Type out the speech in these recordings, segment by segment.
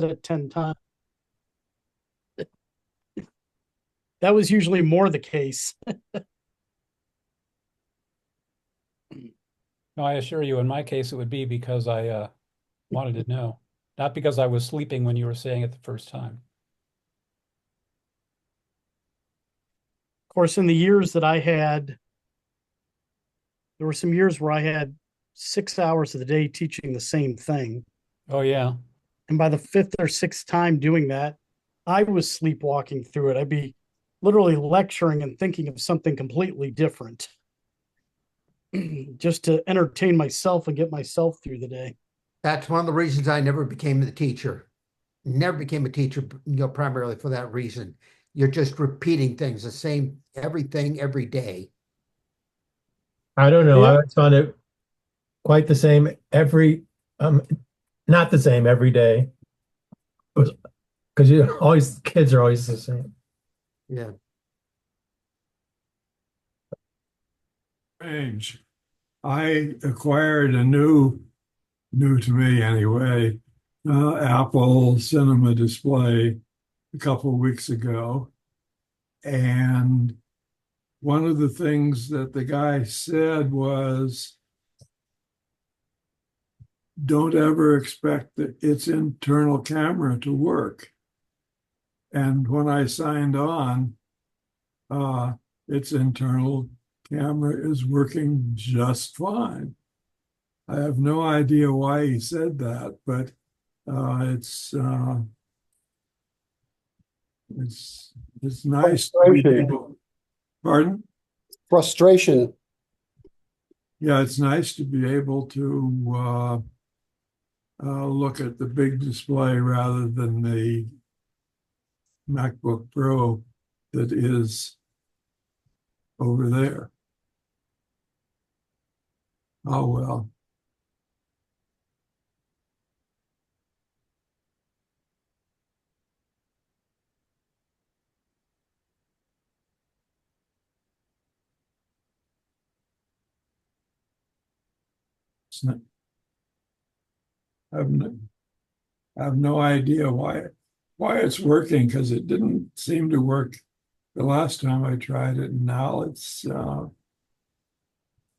it 10 times. That was usually more the case. No, I assure you, in my case, it would be because I wanted to know, not because I was sleeping when you were saying it the first time. Of course, in the years that I had, there were some years where I had 6 hours of the day teaching the same thing. Oh, yeah. And by the fifth or sixth time doing that, I was sleepwalking through it. I'd be literally lecturing and thinking of something completely different just to entertain myself and get myself through the day. That's one of the reasons I never became the teacher. Never became a teacher, primarily for that reason. You're just repeating things, the same everything every day. I don't know. Yeah. I found it quite the same not the same every day. Because you always kids are always the same. Yeah. Strange. I acquired a new to me anyway, Apple Cinema display a couple of weeks ago. And one of the things that the guy said was, don't ever expect that its internal camera to work. And when I signed on, its internal camera is working just fine. I have no idea why he said that, but it's nice to be Frustration. able. Pardon? Frustration. Yeah, it's nice to be able to look at the big display rather than the MacBook Pro that is over there. Oh well. It's not, I have no, I have no idea why it's working, because it didn't seem to work the last time I tried it, and now it's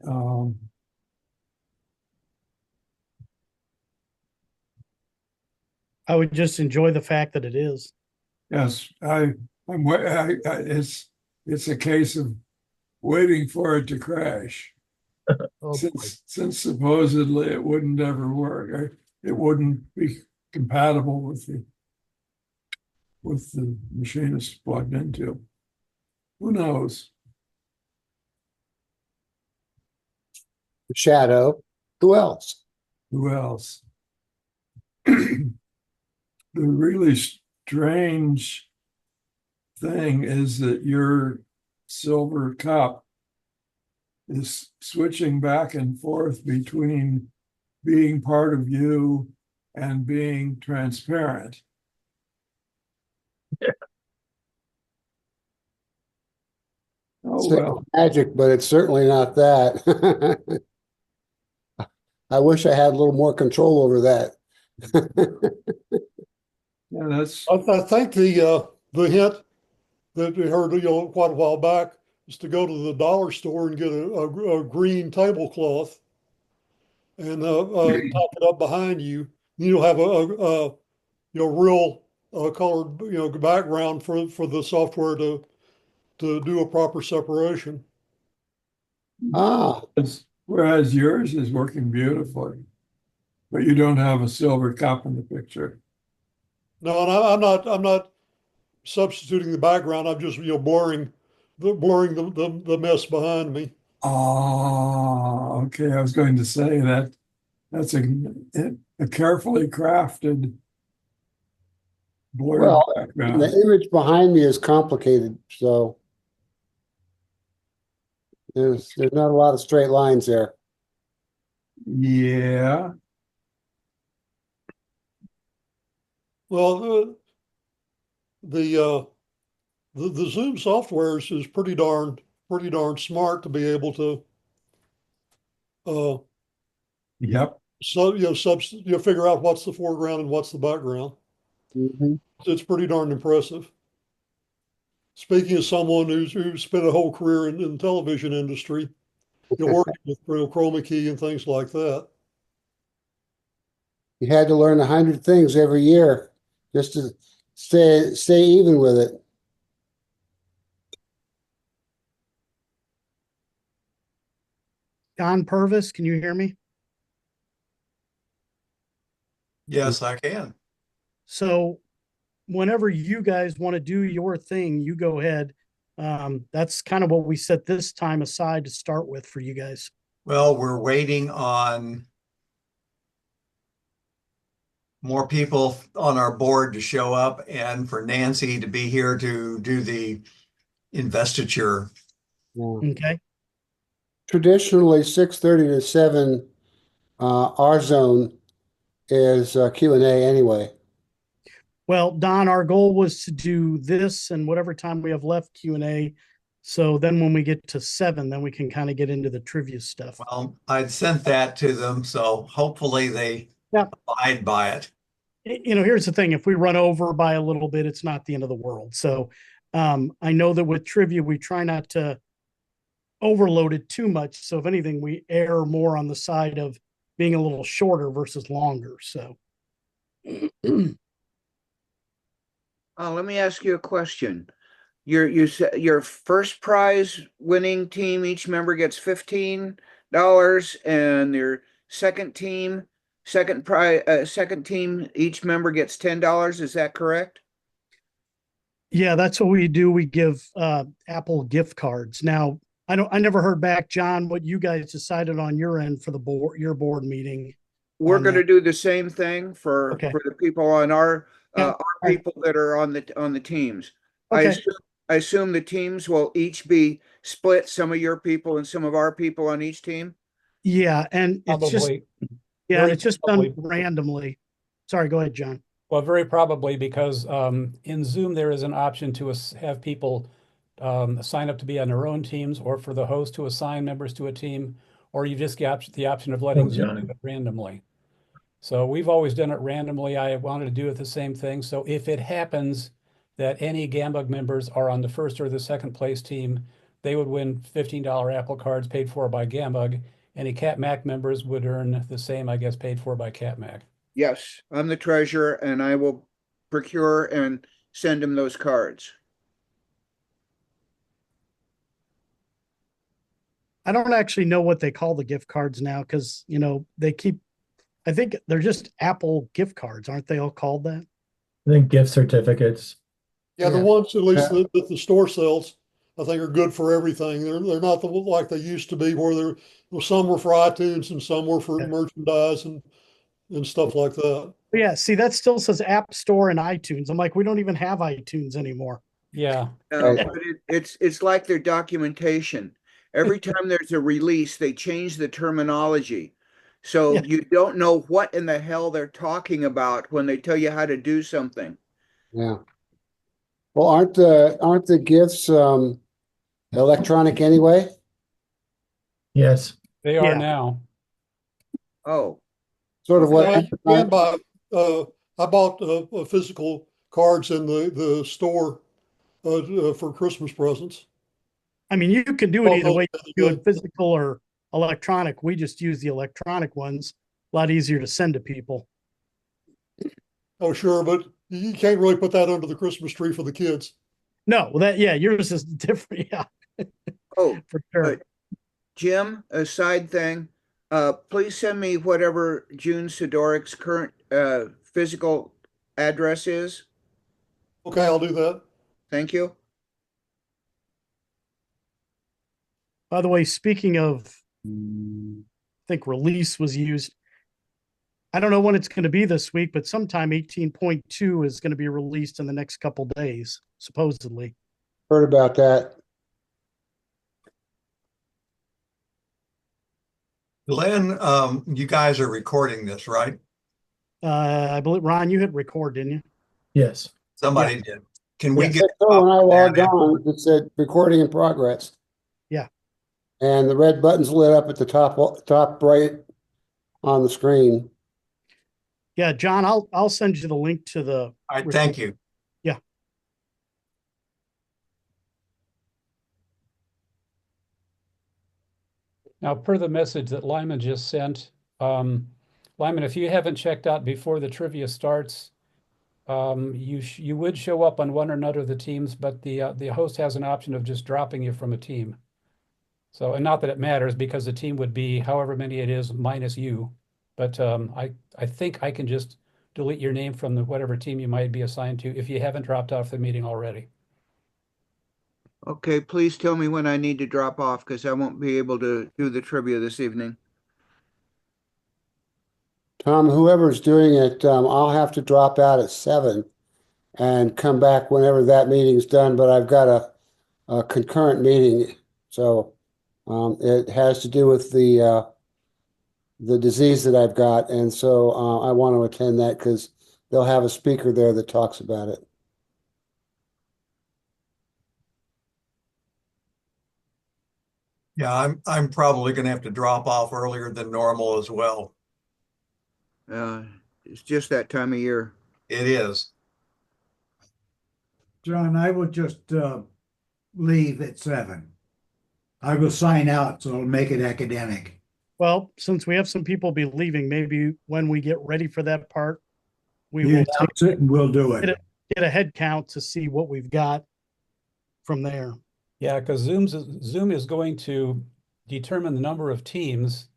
um, I would just enjoy the fact that it is. yes, it's a case of waiting for it to crash, Oh boy. since supposedly it wouldn't ever work. It wouldn't be compatible with the machine it's plugged into. Who knows? Shadow. Who else? Who else? The really strange thing is that your silver cup is switching back and forth between being part of you and being transparent. Oh, Say well. magic, but it's certainly not that. I wish I had a little more control over that. Yeah, that's I think the hint that we heard quite a while back is to go to the dollar store and get a green tablecloth and tack it up behind you. You'll have a real colored background for the software to do a proper separation. Ah, whereas yours is working beautifully, but you don't have a silver cup in the picture. No, and I'm not substituting the background. I'm just blurring the mess behind me. Oh, okay. I was going to say that that's a carefully crafted blurred well, the background. image behind me is complicated, so there's not a lot of straight lines there. Yeah. Well, the the Zoom software is pretty darn smart to be able to uh Yep. so figure out what's the foreground and what's the background. Mhm. It's pretty darn impressive. Speaking as someone who's spent a whole career in the television industry, working with chroma key and things like that. You had to learn 100 things every year just to stay even with it. Don Purvis, can you hear me? Yes, I can. So whenever you guys want to do your thing, you go ahead. That's kind of what we set this time aside to start with for you guys. Well, we're waiting on more people on our board to show up and for Nancy to be here to do the investiture. Yeah. Okay. Traditionally, 6:30 to 7, our zone is Q&A anyway. Well, Don, our goal was to do this and whatever time we have left Q&A. So then when we get to 7, then we can kind of get into the trivia stuff. Well, I'd sent that to them, so hopefully they abide by it. Here's the thing. If we run over by a little bit, it's not the end of the world. So I know that with trivia, we try not to overload it too much. So if anything, we err more on the side of being a little shorter versus longer. So let me ask you a question. Your first prize winning team, each member gets $15, and your second team, second team, each member gets $10. Is that correct? yeah, that's what we do. We give Apple gift cards. Now, I never heard back, John, what you guys decided on your end for your board meeting. We're on going to that. do the same thing for Okay. the people on our Yeah. people that are on the teams. Okay. I assume the teams will each be split, some of your people and some of our people on each team. Yeah, and it's just Probably, yeah, and very it's just probably. done randomly. Sorry, go ahead, John. Well, very probably because in Zoom there is an option to have people sign up to be on their own teams, or for the host to assign members to a team, or you just get the option of letting Zoom do it randomly. So we've always done it randomly. I wanted to do it the same thing. So if it happens that any GAMUG members are on the first or the second place team, they would win $15 Apple cards paid for by GAMUG. Any CatMac members would earn the same, I guess, paid for by CatMac. Yes, I'm the treasurer, and I will procure and send him those cards. I don't actually know what they call the gift cards now because I think they're just Apple gift cards, aren't they all called that? I think gift certificates. Yeah, the Yeah. ones at least Yeah. that the store sells, I think are good for everything. They're not like they used to be, where some were for iTunes and some were for Yeah. merchandise and stuff like that. But yeah, see, that still says App Store and iTunes. I'm like, we don't even have iTunes anymore. Yeah. Right. But it's like their documentation. Every time there's a release, they change the terminology. So Yeah. you don't know what in the hell they're talking about when they tell you how to do something. Yeah. Well, aren't the gifts electronic anyway? Yes. They are Yeah. now. Oh, Sort of what You can buy, I bought physical cards in the store for Christmas presents. I mean, you can do it Oh, either way. okay, You do good. it physical or electronic. We just use the electronic ones. A lot easier to send to people. Oh, sure, but you can't really put that under the Christmas tree for the kids. No, yours is different. Yeah, oh, for sure. Jim, a side thing. Please send me whatever June Sidoric's current physical address is. Okay, I'll do that. Thank you. By the way, speaking of, I think release was used. I don't know when it's going to be this week, but sometime 18.2 is going to be released in the next couple days, supposedly. Heard about that. Glenn, you guys are recording this, right? I believe, Ron, you hit record, didn't you? Yes. Somebody did. Can we It get said so when I logged that on, it said recording in progress. Yeah. And the red button's lit up at the top right on the screen. Yeah, John, I'll send you the link to the. All right, thank you. Yeah. Now, per the message that Lyman just sent, Lyman, if you haven't checked out before the trivia starts, you would show up on one or another of the teams, but the host has an option of just dropping you from a team. So, and not that it matters because the team would be however many it is minus you. But I think I can just delete your name from whatever team you might be assigned to if you haven't dropped off the meeting already. Okay, please tell me when I need to drop off because I won't be able to do the trivia this evening. Tom, whoever's doing it, I'll have to drop out at 7 and come back whenever that meeting's done, but I've got a concurrent meeting. So it has to do with the disease that I've got. And so I want to attend that because they'll have a speaker there that talks about it. Yeah, I'm probably going to have to drop off earlier than normal as well. It's just that time of year. It is. John, I will just leave at 7. I will sign out, so it'll make it academic. Well, since we have some people be leaving, maybe when we get ready for that part, we You will announce it and we'll do get it. get a head count to see what we've got from there. Yeah, because Zoom is going to determine the number of teams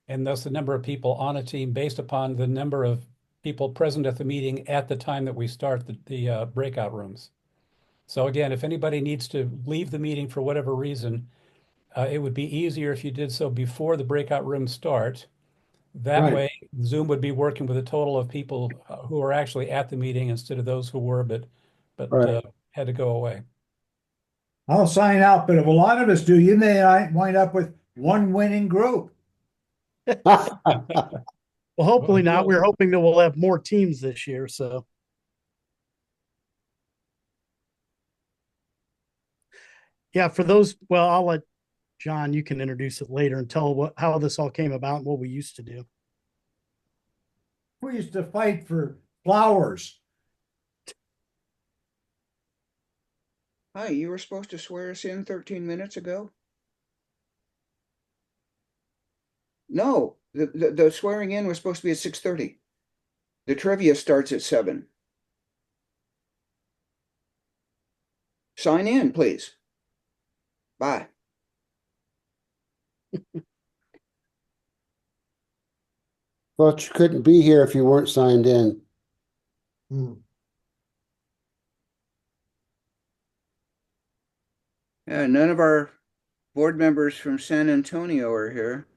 and thus the number of people on a team based upon the number of people present at the meeting at the time that we start the breakout rooms. So again, if anybody needs to leave the meeting for whatever reason, it would be easier if you did so before the breakout rooms start. That Right. way, Zoom would be working with a total of people who are actually at the meeting instead of those who were but Right. had to go away. I'll sign out, but if a lot of us do, you may wind up with one winning group. Well, hopefully Well, not. We're hoping that we'll have more teams this year. So, yeah, for those, well, I'll let John, you can introduce it later and tell how this all came about and what we used to do. We used to fight for flowers. Hi, you were supposed to swear us in 13 minutes ago? No, the swearing in was supposed to be at 6:30. The trivia starts at 7. Sign in, please. Bye. But you couldn't be here if you weren't signed in. Yeah, none of our board members from San Antonio are here.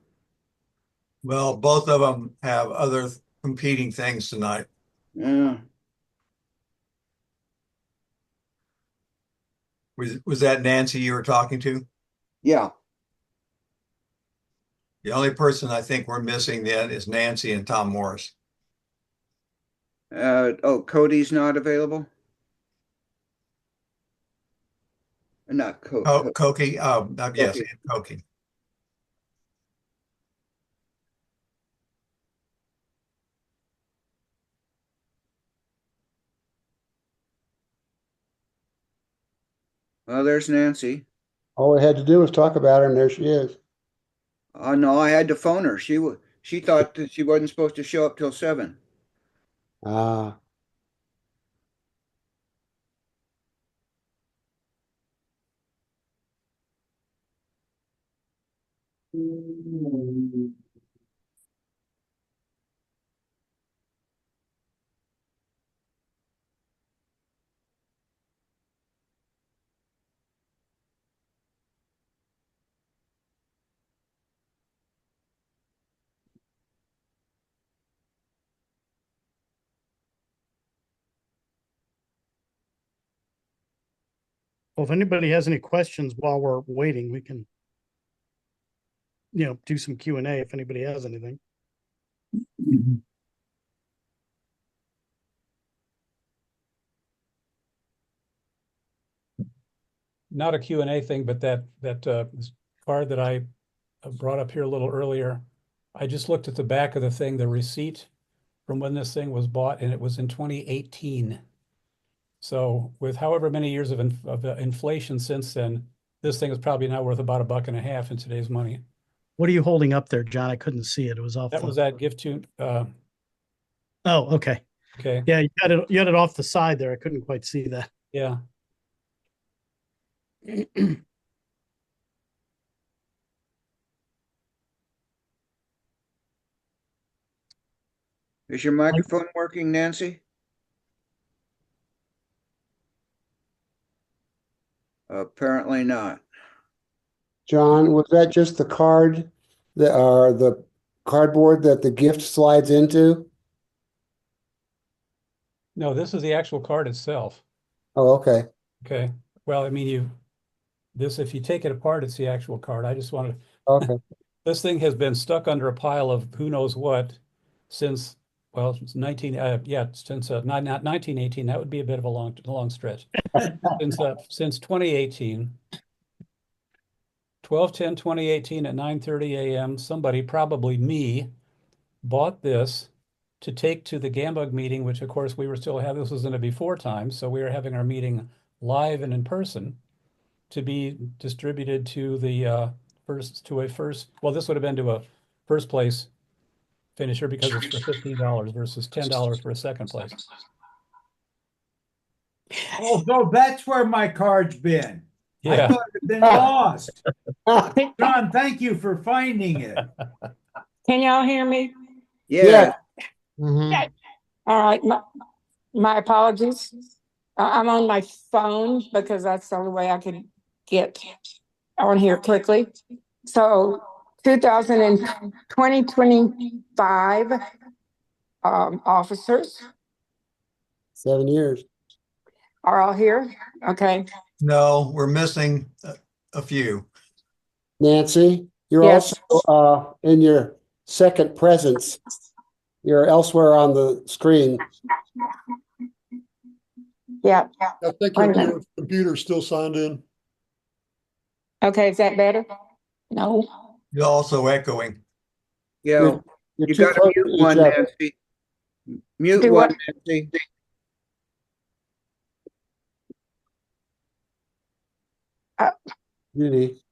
Well, both of them have other competing things tonight. Yeah. Was that Nancy you were talking to? Yeah. The only person I think we're missing then is Nancy and Tom Morris. Oh, Cody's not available? Not Cody. Oh, Koki. Yes, Koki. and Koki. Well, there's Nancy. All we had to do was talk about her, and there she is. Oh no, I had to phone her. She thought that she wasn't supposed to show up till 7. Ah, Well, if anybody has any questions while we're waiting, we can, do some Q&A if anybody has anything. Not a Q&A thing, but that card that I brought up here a little earlier, I just looked at the back of the thing, the receipt from when this thing was bought, and it was in 2018. So with however many years of inflation since then, this thing is probably now worth about $1.50 in today's money. What are you holding up there, John? I couldn't see it. It was off. That was that gift tune. Oh, okay. Okay. Yeah, you had it off the side there. I couldn't quite see that. Yeah. Is your microphone working, Nancy? Apparently not. John, was that just the card that or the cardboard that the gift slides into? No, this is the actual card itself. Oh, okay. Okay. Well, I mean, if you take it apart, it's the actual card. I just wanted, Okay. this thing has been stuck under a pile of who knows what since, well, since 1918. That would be a bit of a long stretch. Since 2018. 12/10/2018 at 9:30 a.m. Somebody, probably me, bought this to take to the GAMUG meeting, which of course we were still having. This was in a before time, so we were having our meeting live and in person to be distributed to the well, this would have been to a first place finisher because it's for $15 versus $10 for a second place. Oh, so that's where my card's been. I Yeah. thought it had been lost. John, thank you for finding it. Can y'all hear me? Yeah. Mhm. All right, my apologies. I'm on my phone because that's the only way I could get on here quickly. So 2025 officers 7 years. are all here. Okay. No, we're missing a few. Nancy, you're Yes. also in your second presence. You're elsewhere on the screen. Yeah. I think Wait a your minute. computer's still signed in. Okay, is that better? No. You're also echoing. Yeah. You're You too got to close to mute each one, other. Nancy. Mute Do one, what? Nancy. Judy.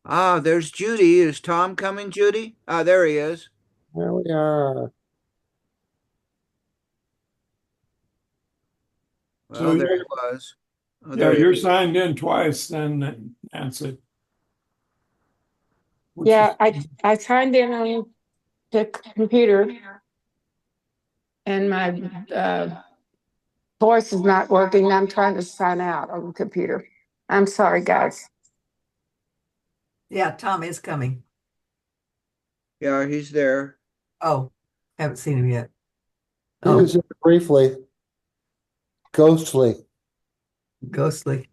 Ah, there's Judy. Is Tom coming, Judy? Ah, there he is. There we are. Well, So there he you're- was. Oh, Yeah, there he you're is. signed in twice then, Nancy. Which Yeah, is- I signed in on the computer and my voice is not working. I'm trying to sign out on the computer. I'm sorry, guys. Yeah, Tom is coming. Yeah, he's there. Oh, haven't seen him yet. He Oh, was in briefly. Ghostly. ghostly.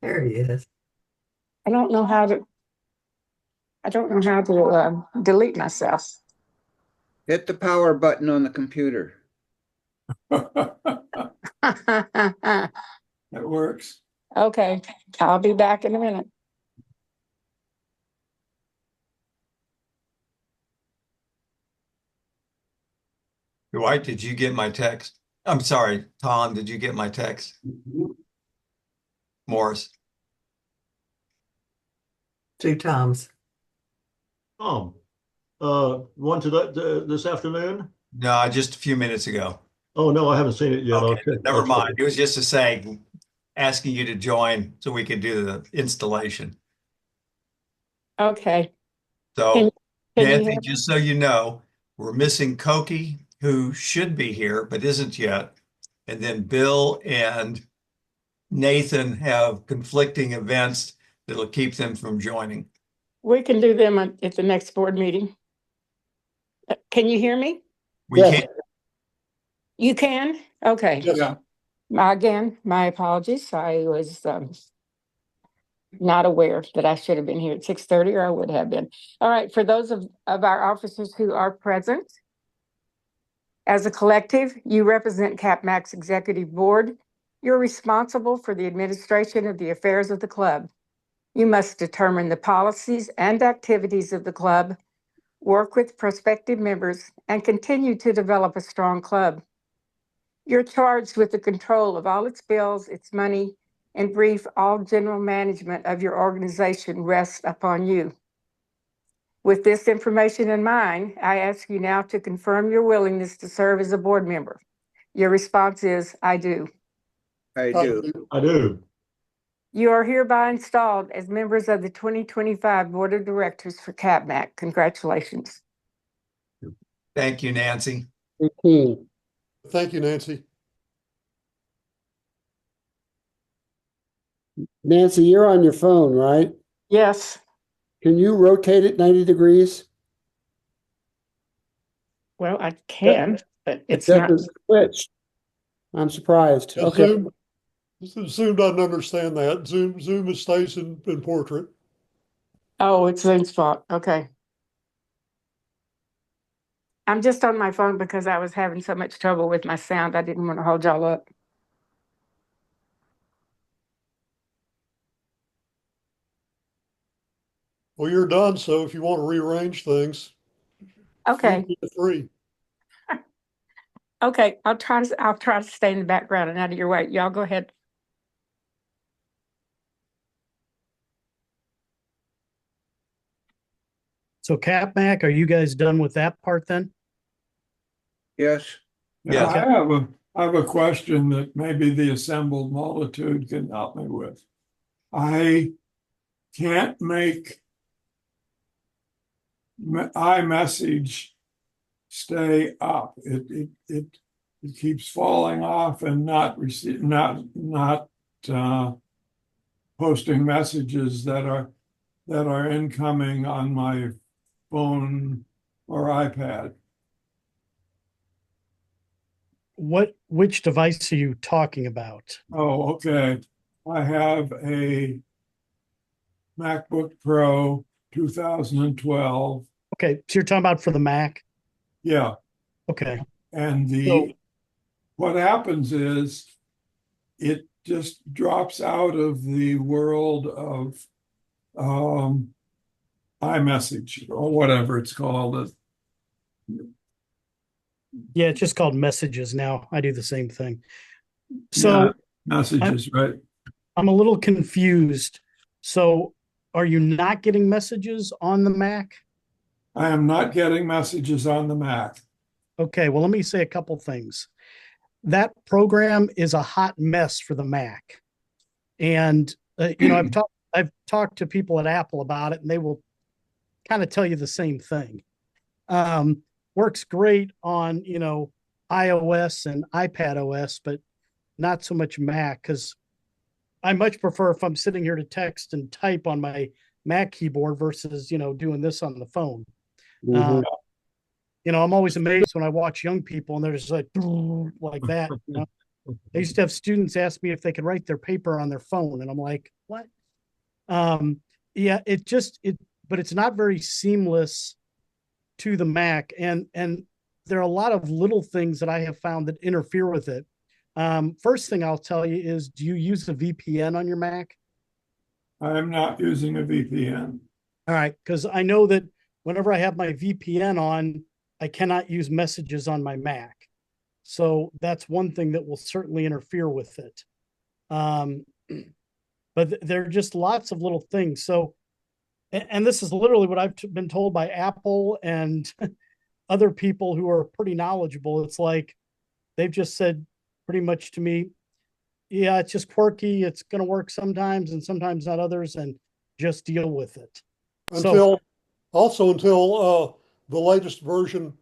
There he is. I don't know how to delete myself. Hit the power button on the computer. That works. Okay, I'll be back in a minute. Dwight, did you get my text? I'm sorry, Tom, did you get my text? Morris. Two Toms. One this afternoon? No, just a few minutes ago. Oh, no, I haven't seen it yet. Okay, Okay. never mind. It was just to say, asking you to join so we could do the installation. Okay. So, Can you Nancy, hear? just so you know, we're missing Koki, who should be here but isn't yet. And then Bill and Nathan have conflicting events that'll keep them from joining. We can do them at the next board meeting. Can you hear me? We Yes. can't. You can? Okay. Yeah. Again, my apologies. I was not aware that I should have been here at 6:30, or I would have been. All right, for those of our officers who are present, as a collective, you represent CapMax Executive Board. You're responsible for the administration of the affairs of the club. You must determine the policies and activities of the club, work with prospective members, and continue to develop a strong club. You're charged with the control of all its bills, its money, and brief all general management of your organization rests upon you. With this information in mind, I ask you now to confirm your willingness to serve as a board member. Your response is, I do. I do. I do. You are hereby installed as members of the 2025 Board of Directors for CAPMAC. Congratulations. Thank you, Nancy. 18. Thank you, Nancy. Nancy, you're on your phone, right? Yes. Can you rotate it 90 degrees? Well, I can, but It it's not. doesn't switch. I'm surprised. Yeah, Okay. Zoom doesn't understand that. Zoom stays in portrait. Oh, it's Zoom's fault. Okay. I'm just on my phone because I was having so much trouble with my sound. I didn't want to hold y'all up. Well, you're done. So if you want to rearrange things, Okay. feel free. Okay. I'll try to stay in the background and out of your way. Y'all go ahead. So CapMac, are you guys done with that part then? Yes. Yeah, Okay. I have a question that maybe the assembled multitude can help me with. I can't make iMessage stay up. It keeps falling off and not posting messages that are incoming on my phone or iPad. Which device are you talking about? Oh, okay. I have a MacBook Pro 2012. Okay, so you're talking about for the Mac? Yeah. Okay. And So- what happens is it just drops out of the world of iMessage or whatever it's called. Yeah, it's just called Messages now. I do the same thing. So Yeah, messages, right? I'm a little confused. So are you not getting messages on the Mac? I am not getting messages on the Mac. Okay, well, let me say a couple things. That program is a hot mess for the Mac. And I've talked to people at Apple about it, and they will kind of tell you the same thing. Works great on iOS and iPad OS, but not so much Mac, because I much prefer if I'm sitting here to text and type on my Mac keyboard versus doing this on the phone. Mhm. I'm always amazed when I watch young people and they're just like that. I used to have students ask me if they could write their paper on their phone, and I'm like, what? Yeah, but it's not very seamless to the Mac, and there are a lot of little things that I have found that interfere with it. First thing I'll tell you is, do you use a VPN on your Mac? I am not using a VPN. All right, because I know that whenever I have my VPN on, I cannot use messages on my Mac. So that's one thing that will certainly interfere with it. But there are just lots of little things. So, and this is literally what I've been told by Apple and other people who are pretty knowledgeable. It's like they've just said pretty much to me, yeah, it's just quirky. It's going to work sometimes and sometimes not others, and just deal with it. Until the latest version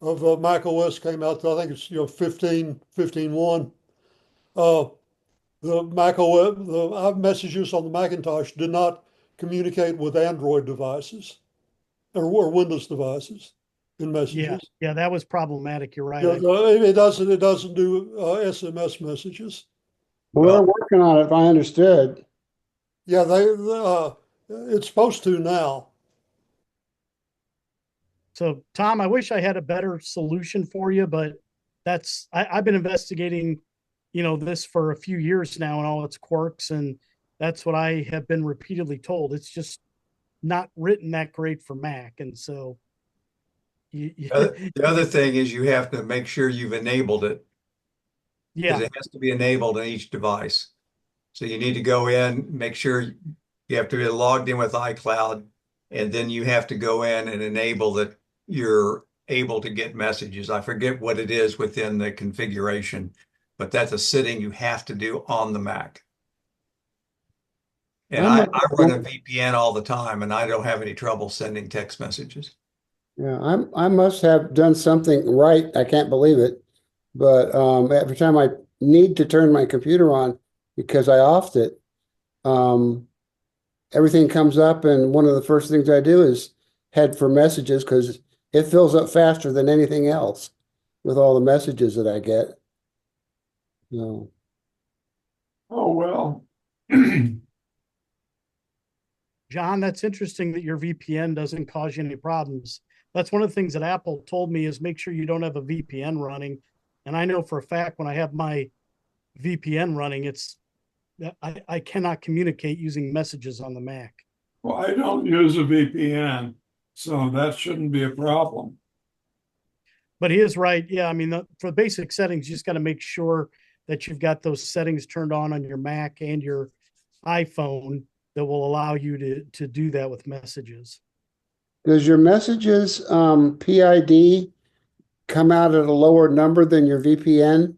of Mac OS came out. I think it's 15.1. The Mac OS, the messages on the Macintosh did not communicate with Android devices or Windows devices in messages. Yeah, that was problematic. You're right. It doesn't do SMS messages. Well, they're working on it, if I understood. Yeah, it's supposed to now. So, Tom, I wish I had a better solution for you, but I've been investigating, this for a few years now and all its quirks. And That's what I have been repeatedly told. It's just not written that great for Mac. And so The other thing is you have to make sure you've enabled it because yeah, it has to be enabled on each device. So you need to go in, make sure you have to be logged in with iCloud, and then you have to go in and enable that you're able to get messages. I forget what it is within the configuration, but that's a setting you have to do on the Mac. And I run a VPN all the time, and I don't have any trouble sending text messages. Yeah, I must have done something right. I can't believe it. But every time I need to turn my computer on because I offed it, everything comes up, and one of the first things I do is head for messages because it fills up faster than anything else with all the messages that I get. No. Oh, well. John, that's interesting that your VPN doesn't cause you any problems. That's one of the things that Apple told me is make sure you don't have a VPN running. And I know for a fact when I have my VPN running, it's I cannot communicate using messages on the Mac. Well, I don't use a VPN, so that shouldn't be a problem. But he is right. Yeah, I mean, for basic settings, you just got to make sure that you've got those settings turned on your Mac and your iPhone that will allow you to do that with messages. Does your messages PID come out at a lower number than your VPN?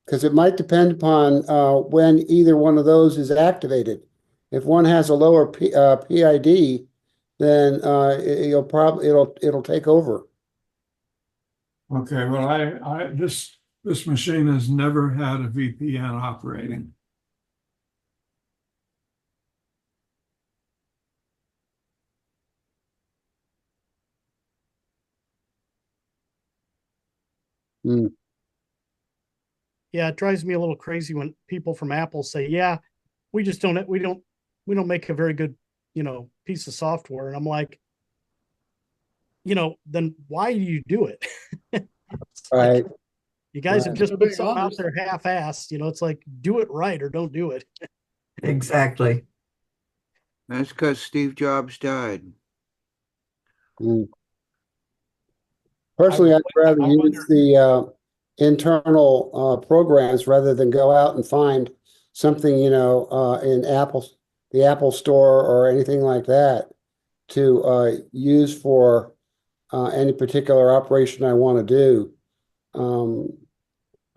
Because it might depend upon when either one of those is activated. If one has a lower PID, then it'll take over. Okay, well, this machine has never had a VPN operating. Hmm. Yeah, it drives me a little crazy when people from Apple say, "Yeah, we don't make a very good, piece of software." And I'm like, then why do you do it? It's Right. like you guys have Right. just To put be something out honest, there half-assed. It's like do it right or don't do it. Exactly. That's because Steve Jobs died. Hmm. Personally, I'd rather I use wonder, the internal programs rather than go out and find something, in the Apple Store or anything like that to use for any particular operation I want to do. Um,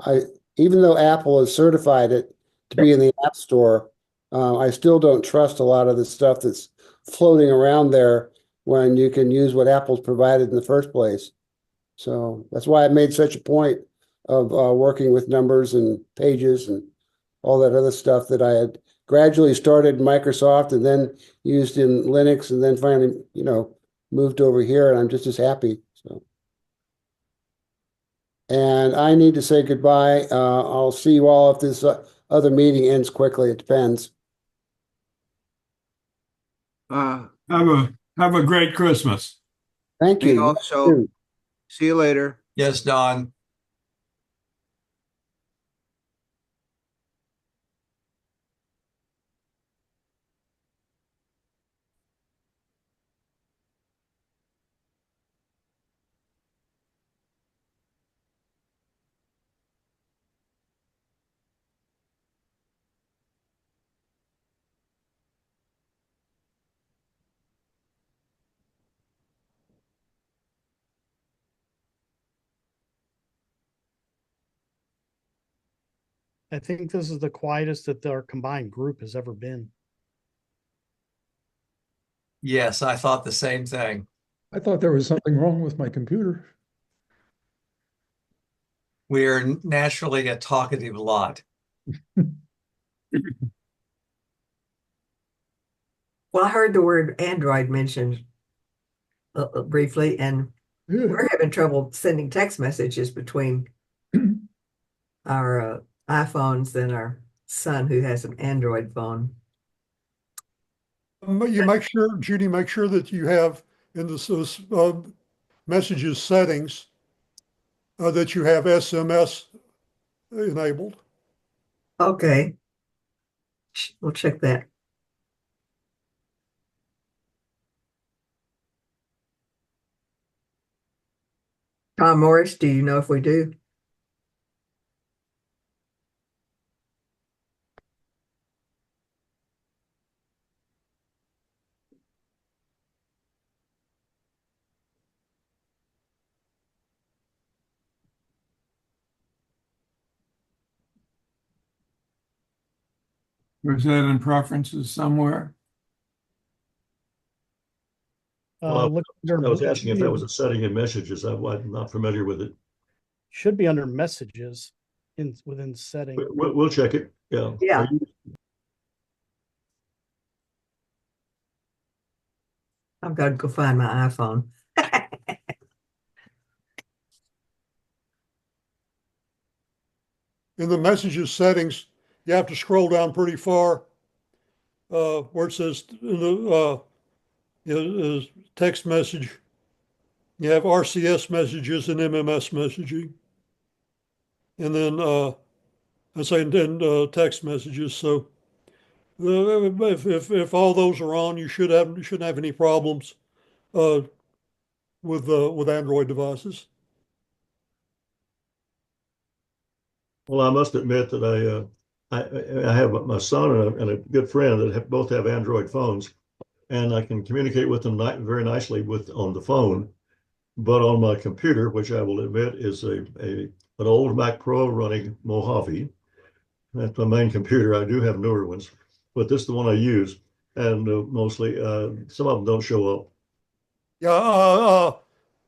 I Even though Apple has certified it to be in the App Store, I still don't trust a lot of the stuff that's floating around there when you can use what Apple's provided in the first place. So that's why I made such a point of working with numbers and pages and all that other stuff that I had gradually started in Microsoft and then used in Linux and then finally, moved over here, and I'm just as happy. So, and I need to say goodbye. I'll see you all if this other meeting ends quickly. It depends. Uh, Have a great Christmas. Thank me you. You also. too. See you later. Yes, Don. I think this is the quietest that our combined group has ever been. Yes, I thought the same thing. I thought there was something wrong with my computer. We are naturally a talkative lot. Well, I heard the word Android mentioned briefly, and Yeah. we're having trouble sending text messages between our iPhones and our son who has an Android phone. You make sure, Judy, make sure that you have in this messages settings that you have SMS enabled. Okay. We'll check that. Tom Morris, do you know if we do? Or is that in preferences somewhere? Look under I was asking if that was menu. a setting in messages. I'm not familiar with it. Should be under messages within setting. We'll check it. Yeah. Yeah. I've got to go find my iPhone. In the messages settings, you have to scroll down pretty far where it says in the text message. You have RCS messages and MMS messaging. And then I say then text messages. So if all those are on, you shouldn't have any problems with Android devices. Well, I must admit that I have my son and a good friend that both have Android phones, and I can communicate with them very nicely on the phone. But on my computer, which I will admit is an old Mac Pro running Mojave, that's my main computer. I do have newer ones, but this is the one I use, and mostly some of them don't show up. Yeah,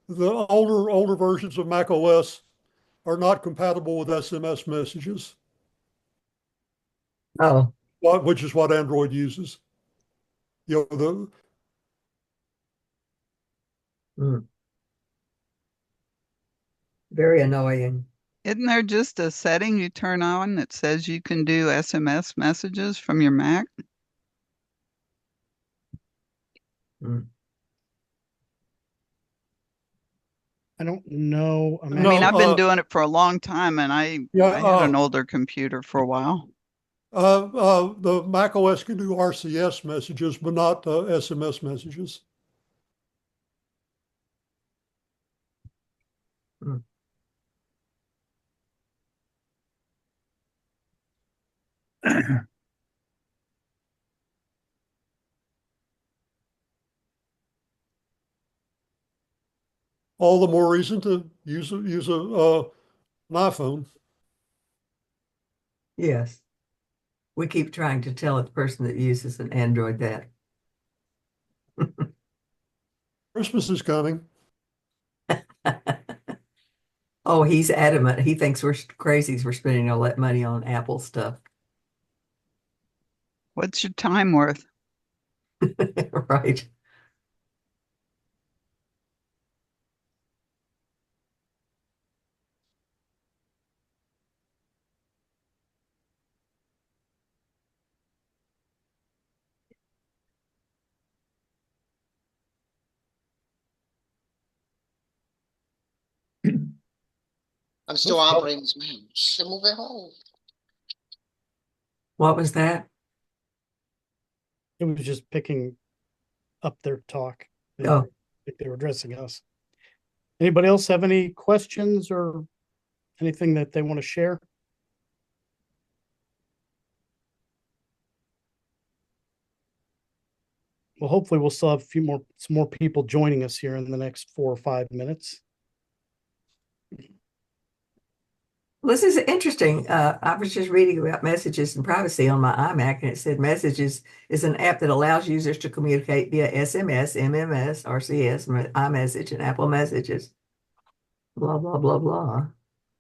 the older versions of Mac OS are not compatible with SMS messages. Oh. Which is what Android uses. Very annoying. Isn't there just a setting you turn on that says you can do SMS messages from your Mac? I don't know. I mean, I've been doing it for a long time, and I had an older computer for a while. The Mac OS can do RCS messages, but not SMS messages. All the more reason to use an iPhone. Yes. We keep trying to tell the person that uses an Android that. Christmas is coming. Oh, he's adamant. He thinks we're crazies for spending all that money on Apple stuff. What's your time worth? Right. I'm still operating this mouse. So move it home. What was that? It was just picking up their talk. Oh. They were addressing us. Anybody else have any questions or anything that they want to share? Well, hopefully we'll still have some more people joining us here in the next 4 or 5 minutes. Well, this is interesting. I was just reading about messages and privacy on my iMac, and it said Messages is an app that allows users to communicate via SMS, MMS, RCS, iMessage, and Apple Messages. Blah, blah, blah, blah.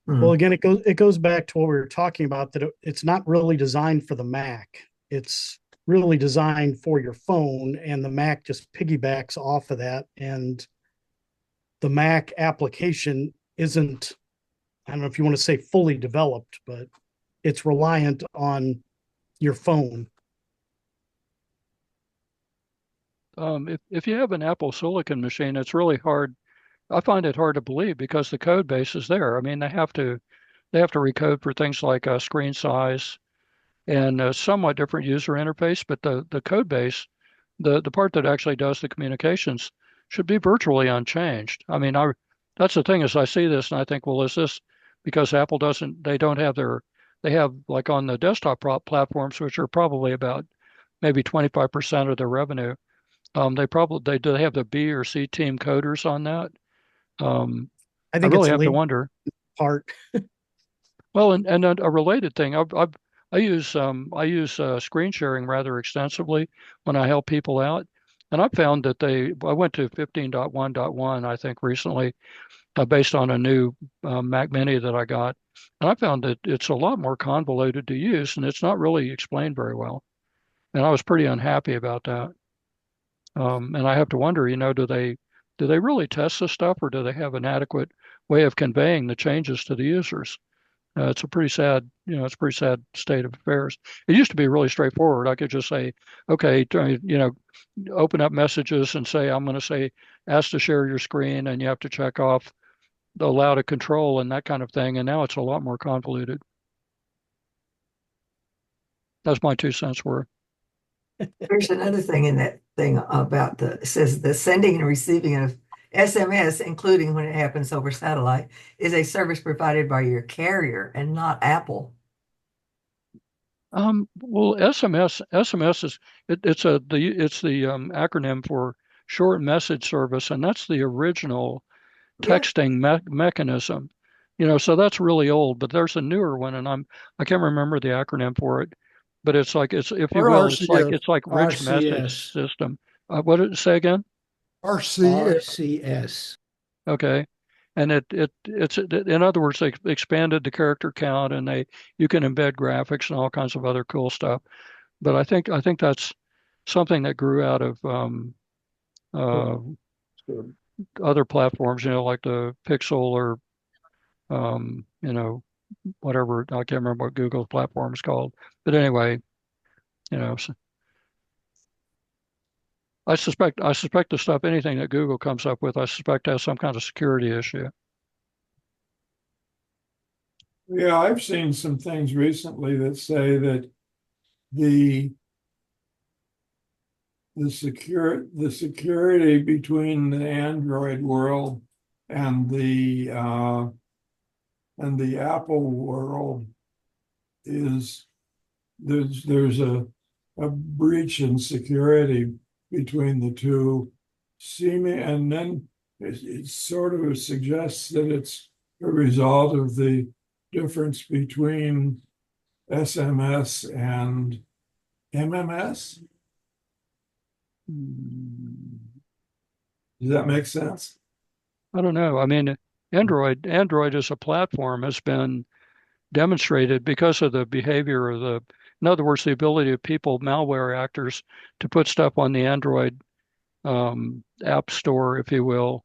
Well, again, it goes back to what we were talking about, that it's not really designed for the Mac. It's really designed for your phone, and the Mac just piggybacks off of that. And the Mac application isn't, I don't know if you want to say fully developed, but it's reliant on your phone. If you have an Apple Silicon machine, it's really hard. I find it hard to believe because the code base is there. I mean, they have to recode for things like screen size and a somewhat different user interface, but the code base, the part that actually does the communications should be virtually unchanged. I mean, that's the thing is I see this and I think, well, is this because Apple doesn't, they don't have they have like on the desktop platforms, which are probably about maybe 25% of their revenue. They do have the B or C team coders on that. I I think really it's have to late wonder. part. Well, and a related thing, I use screen sharing rather extensively when I help people out, and I found that I went to 15.1.1 I think recently, based on a new Mac Mini that I got, and I found that it's a lot more convoluted to use, and it's not really explained very well, and I was pretty unhappy about that. And I have to wonder, do they really test this stuff, or do they have an adequate way of conveying the changes to the users? It's a pretty sad, it's a pretty sad state of affairs. It used to be really straightforward. I could just say, okay, open up messages and say, I'm going to say, ask to share your screen, and you have to check off the allow to control and that kind of thing. And now it's a lot more convoluted. That's my 2 cents worth. There's another thing in that thing about it says the sending and receiving of SMS, including when it happens over satellite, is a service provided by your carrier and not Apple. Well, SMS is it's the acronym for short message service, and that's the original texting mechanism. So that's really old, but there's a newer one, and I can't remember the acronym for it, but it's like it's if you Or will, RCS. it's like rich message RCS. system. What did it say again? RCS. RCS. Okay. And it's in other words, they expanded the character count and you can embed graphics and all kinds of other cool stuff. But I think that's something that grew out of other platforms, like the Pixel or whatever. I can't remember what Google's platform is called. But anyway, so I suspect the stuff, anything that Google comes up with, I suspect has some kind of security issue. Yeah, I've seen some things recently that say that the security between the Android world and the Apple world is there's a breach in security between the two seeming, and then it sort of suggests that it's a result of the difference between SMS and MMS. Does that make sense? I don't know. I mean, Android as a platform has been demonstrated because of the behavior of in other words, the ability of people, malware actors, to put stuff on the Android app store, if you will,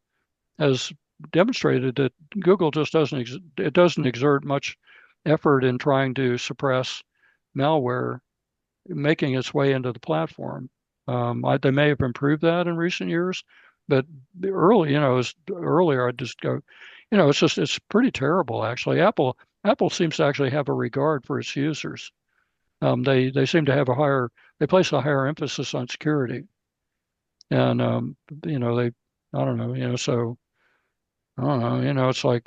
has demonstrated that Google just doesn't exert much effort in trying to suppress malware making its way into the platform. They may have improved that in recent years, but earlier I just go, it's pretty terrible actually. Apple seems to actually have a regard for its users. They seem to have they place a higher emphasis on security, and I don't know, so I don't know, it's like.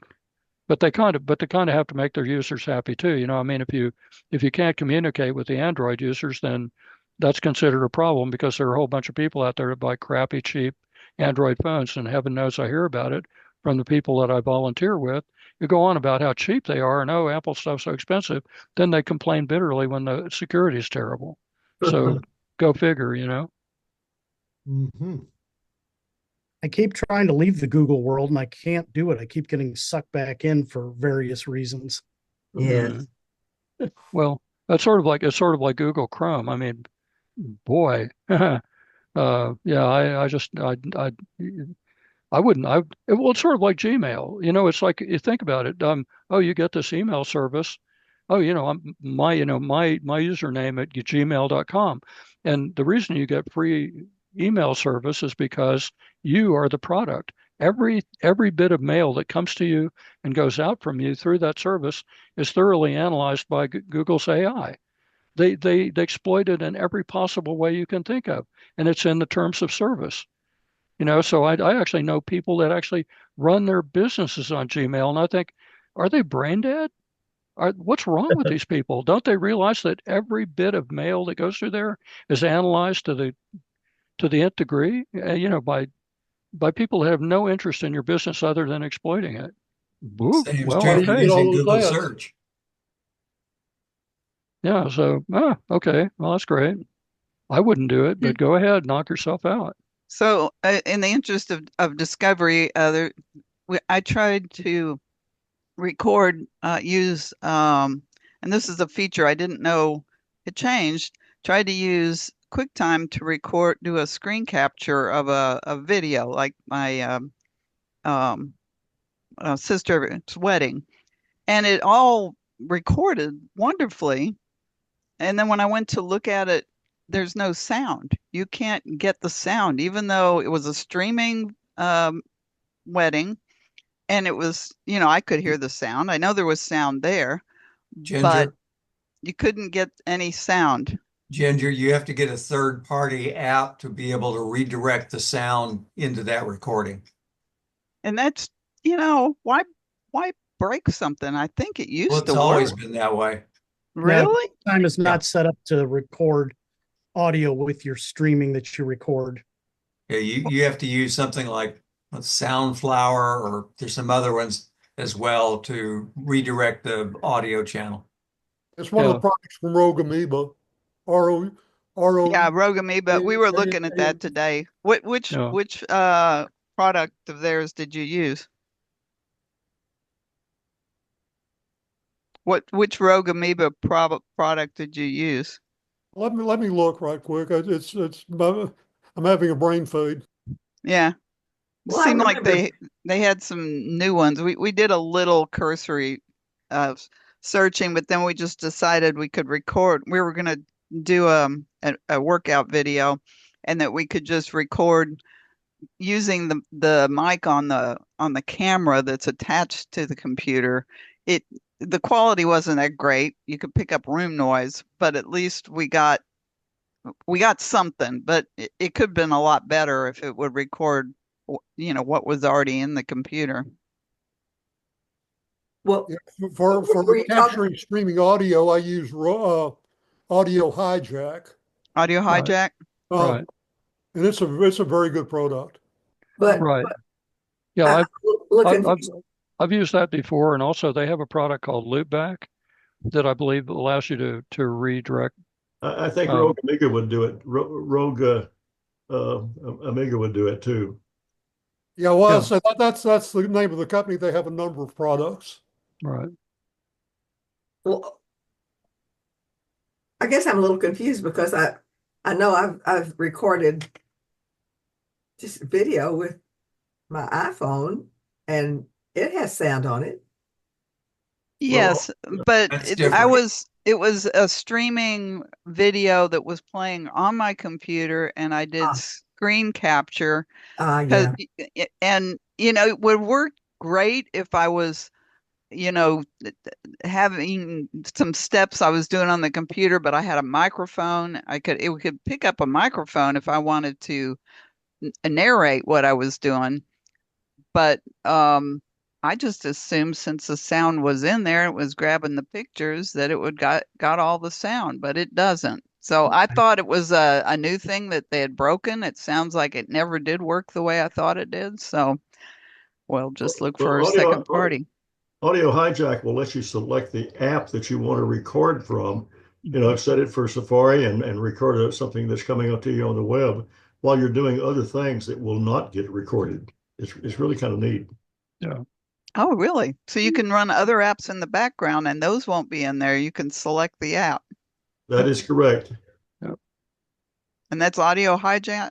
But they kind of have to make their users happy too. I mean, if you can't communicate with the Android users, then that's considered a problem because there are a whole bunch of people out there that buy crappy, cheap Android phones, and heaven knows I hear about it from the people that I volunteer with. You go on about how cheap they are and oh, Apple stuff's so expensive. Then they complain bitterly when the security is terrible. So go figure, Mm-hmm. I keep trying to leave the Google world and I can't do it. I keep getting sucked back in for various reasons. Yeah. Well, it's sort of like Google Chrome. I mean, boy, yeah, I wouldn't. Well, it's sort of like Gmail. It's like you think about it. Oh, you get this email service. Oh, my username at gmail.com. And the reason you get free email service is because you are the product. Every bit of mail that comes to you and goes out from you through that service is thoroughly analyzed by Google's AI. they exploit it in every possible way you can think of, and it's in the terms of service. So I actually know people that actually run their businesses on Gmail, and I think, are they brain dead? What's wrong with these people? Don't they realize that every bit of mail that goes through there is analyzed to the nth degree, by people that have no interest in your business other than exploiting it? Same's Well, true for okay. using Google search. Yeah, so, okay. Well, that's great. I wouldn't do it, but go ahead, knock yourself out. So, in the interest of discovery, I tried to record, and this is a feature I didn't know it changed. Tried to use QuickTime to record, do a screen capture of a video, like my um, sister's wedding, and it all recorded wonderfully. And then when I went to look at it, there's no sound. You can't get the sound, even though it was a streaming wedding, and it was, I could hear the sound. I know there was sound there, but Ginger, you couldn't get any sound. Ginger, you have to get a third-party app to be able to redirect the sound into that recording. And that's, why break something? I think it used Well, to it's always work. been that way. Really? Time is not set up to record audio with your streaming that you record. Yeah, you have to use something like Soundflower, or there's some other ones as well to redirect the audio channel. It's one of the products from Rogue Amoeba. R-O. Yeah, Rogue Amoeba. We were looking at that today. Which product of theirs did you use? Which Rogue Amoeba product did you use? Let me look right quick. I'm having a brain fade. Yeah. Well, Seemed I like remember- they had some new ones. We did a little cursory searching, but then we just decided we could record. We were going to do a workout video, and that we could just record using the mic on the camera that's attached to the computer. The quality wasn't that great. You could pick up room noise, but at least we got something. But it could have been a lot better if it would record, what was already in the computer. Well, For were you capturing streaming audio, I use Audio Hijack. Audio Hijack? Right. And it's a very good product. But Right. Yeah, looking, I've used that before, and also they have a product called Loopback that I believe allows you to redirect. I think Rogue Amiga would do it. Rogue Amiga would do it too. Yeah, well, so that's the name of the company. They have a number of products. Right. well, I guess I'm a little confused because I know I've recorded just video with my iPhone and it has sound on it. Yes, but That's it different. was a streaming video that was playing on my computer, and I did screen capture. Yeah. And it would work great if I was, having some steps I was doing on the computer, but I had a microphone. It could pick up a microphone if I wanted to narrate what I was doing. But I just assumed since the sound was in there, it was grabbing the pictures, that it would got all the sound, but it doesn't. So I thought it was a new thing that they had broken. It sounds like it never did work the way I thought it did. So we'll just look for a second party. Audio Hijack will let you select the app that you want to record from. Set it for Safari and record something that's coming up to you on the web while you're doing other things that will not get recorded. It's really kind of neat. Yeah. Oh, really? So you can run other apps in the background and those won't be in there. You can select the app. That is correct. Yep. And that's Audio Hijack?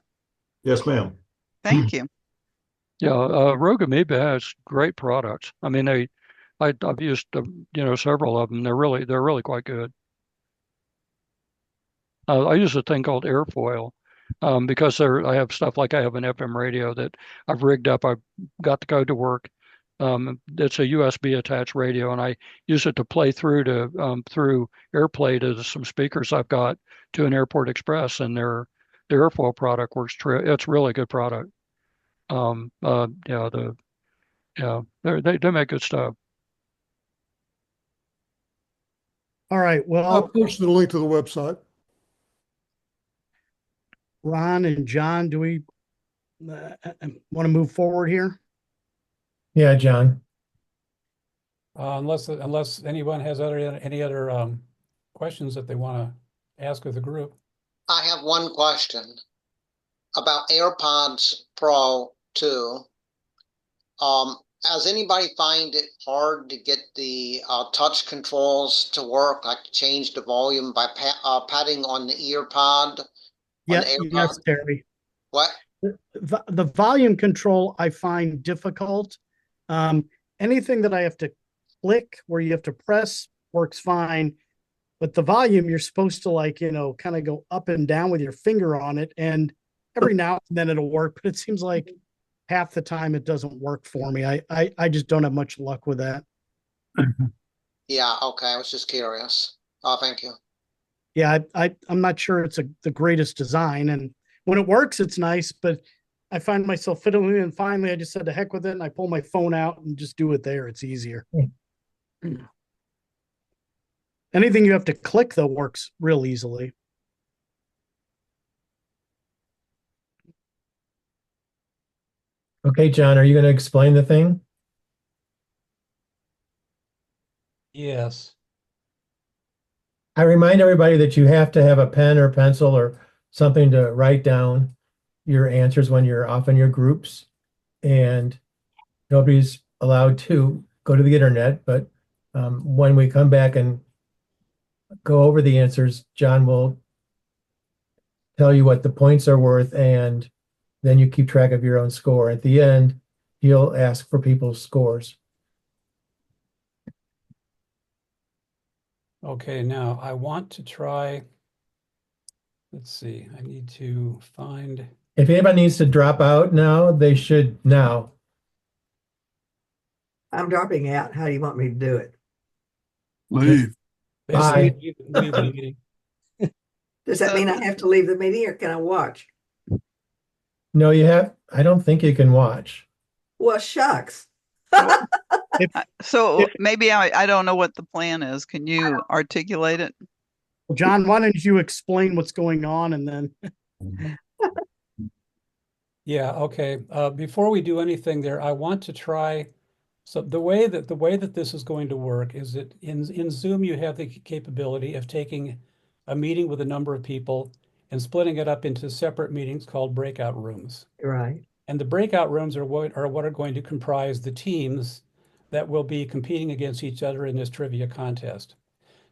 Yes, ma'am. Thank you. Yeah, Rogue Amoeba has great products. I mean, I've used several of them. They're really quite good. I use a thing called airfoil because I have stuff like I have an FM radio that I've rigged up. I've got to go to work It's a USB attached radio, and I use it to play through through AirPlay to some speakers I've got to an Airport Express, and their airfoil product works. It's really good product. Yeah, they make good stuff. All right. I Well, posted a link to the website. Ron and John, do we want to move forward here? Yeah, John. Unless anyone has any other questions that they want to ask of the group. I have one question about AirPods Pro 2. Has anybody find it hard to get the touch controls to work, like to change the volume by patting on the ear pod? Yeah, AirPod? yes, Terry. What? The volume control I find difficult. Anything that I have to click where you have to press works fine, but the volume you're supposed to kind of go up and down with your finger on it, and every now and then it'll work, but it seems like half the time it doesn't work for me. I just don't have much luck with that. Yeah, okay. I was just curious. Thank you. Yeah, I'm not sure it's the greatest design, and when it works, it's nice, but I find myself fiddling, and finally I just said to heck with it, and I pull my phone out and just do it there. It's easier. Anything you have to click, though, works real easily. Okay, John, are you going to explain the thing? Yes. I remind everybody that you have to have a pen or pencil or something to write down your answers when you're off in your groups, and nobody's allowed to go to the internet. But when we come back and go over the answers, John will tell you what the points are worth, and then you keep track of your own score. At the end, he'll ask for people's scores. Okay, now I want to try, let's see, I need to find. If anybody needs to drop out now, they should now. I'm dropping out. How do you want me to do it? Leave. Bye. Leave the meeting. Does that mean I have to leave the meeting, or can I watch? No, I don't think you can watch. Well, shucks. So maybe I don't know what the plan is. Can you articulate it? Well, John, why don't you explain what's going on, and then Yeah, okay. Before we do anything there, I want to try. So the way that this is going to work is that in Zoom you have the capability of taking a meeting with a number of people and splitting it up into separate meetings called breakout rooms. Right. And the breakout rooms are what are going to comprise the teams that will be competing against each other in this trivia contest.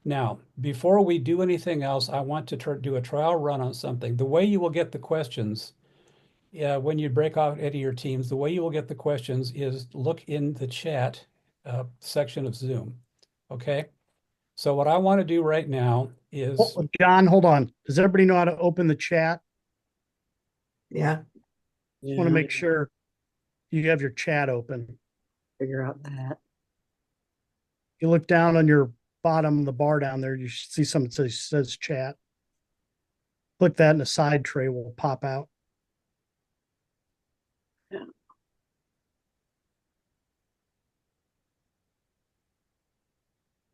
Now, before we do anything else, I want to do a trial run on something. The way you will get the questions, when you break out any of your teams, the way you will get the questions is look in the chat section of Zoom. Okay. So what I want to do right now is. Oh, John, hold on. Does everybody know how to open the chat? Yeah. Just want to make sure you have your chat open. Figure out that. You look down on your bottom, the bar down there, you should see something that says chat. Click that and a side tray will pop out.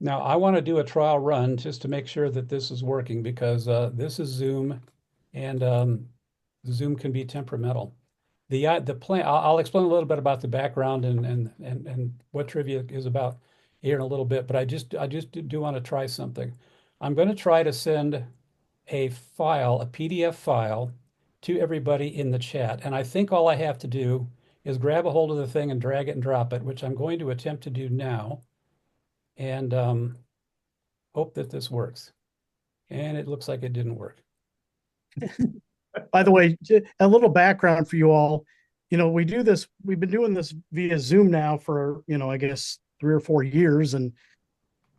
Now I want to do a trial run just to make sure that this is working, because this is Zoom, and Zoom can be temperamental. The plan. I'll explain a little bit about the background and what trivia is about here in a little bit. But I just do want to try something. I'm going to try to send a file, a PDF file, to everybody in the chat, and I think all I have to do is grab a hold of the thing and drag it and drop it, which I'm going to attempt to do now, and hope that this works. And it looks like it didn't work. By the way, a little background for you all. We do this, we've been doing this via Zoom now for, I guess 3 or 4 years. And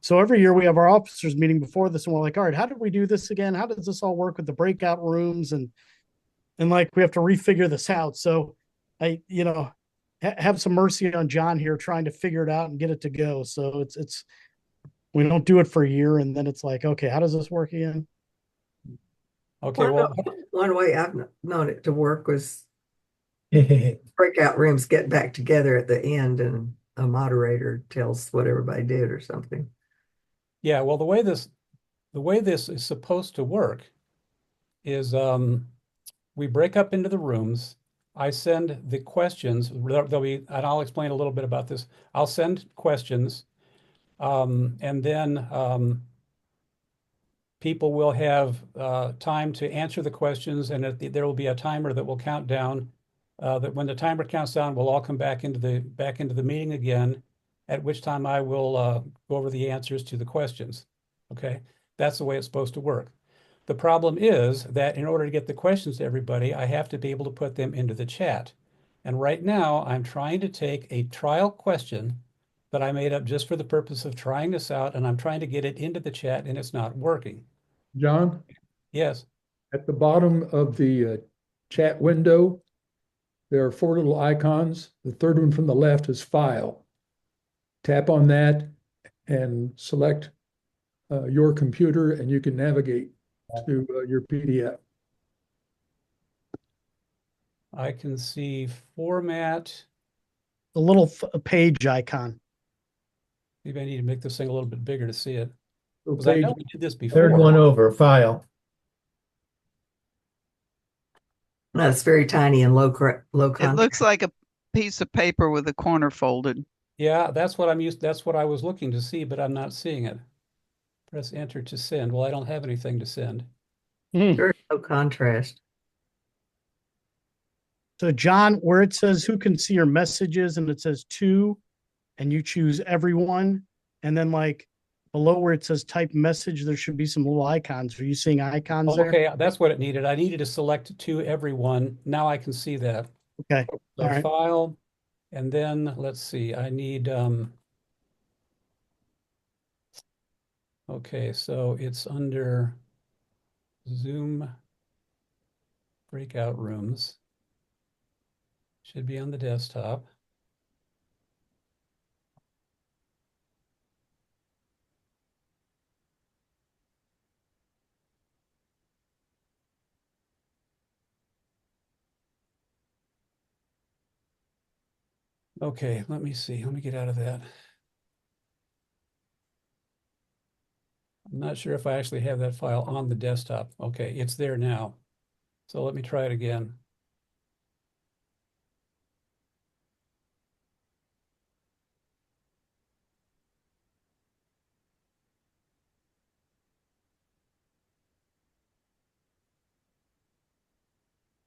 so every year we have our officers meeting before this, and we're like, all right, how did we do this again? How does this all work with the breakout rooms? And like, we have to refigure this out. So have some mercy on John here trying to figure it out and get it to go. So it's we don't do it for a year and then it's like, okay, how does this work again? Okay, well, One way I've known it to work was breakout rooms get back together at the end and a moderator tells what everybody did or something. yeah, well, the way this is supposed to work is we break up into the rooms. I send the questions. There'll be, and I'll explain a little bit about this. I'll send questions, and then people will have time to answer the questions, and there will be a timer that will count down. That when the timer counts down, we'll all come back into the meeting again. At which time I will go over the answers to the questions. Okay, that's the way it's supposed to work. The problem is that in order to get the questions to everybody, I have to be able to put them into the chat. And right now, I'm trying to take a trial question that I made up just for the purpose of trying this out, and I'm trying to get it into the chat, and it's not working. John, Yes. at the bottom of the chat window, there are 4 little icons. The third one from the left is File. Tap on that and select your computer, and you can navigate to your PDF. I can see format. The little page icon. Maybe I need to make this thing a little bit bigger to see it. So Because I know page, we did this before. Third one over, File. That's very tiny and low It contrast. looks like a piece of paper with a corner folded. Yeah, that's what that's what I was looking to see, but I'm not seeing it. Press enter to send. Well, I don't have anything to send. Very low contrast. So John, where it says who can see your messages and it says two, and you choose everyone, and then like below where it says type message, there should be some little icons. Are you seeing icons there? Okay, that's what it needed. I needed to select to everyone. Now I can see that. Okay. So All right. file, and then let's see, I need okay, so it's under Zoom breakout rooms. Should be on the desktop. Okay, let me see. Let me get out of that. I'm not sure if I actually have that file on the desktop. Okay, it's there now. So let me try it again.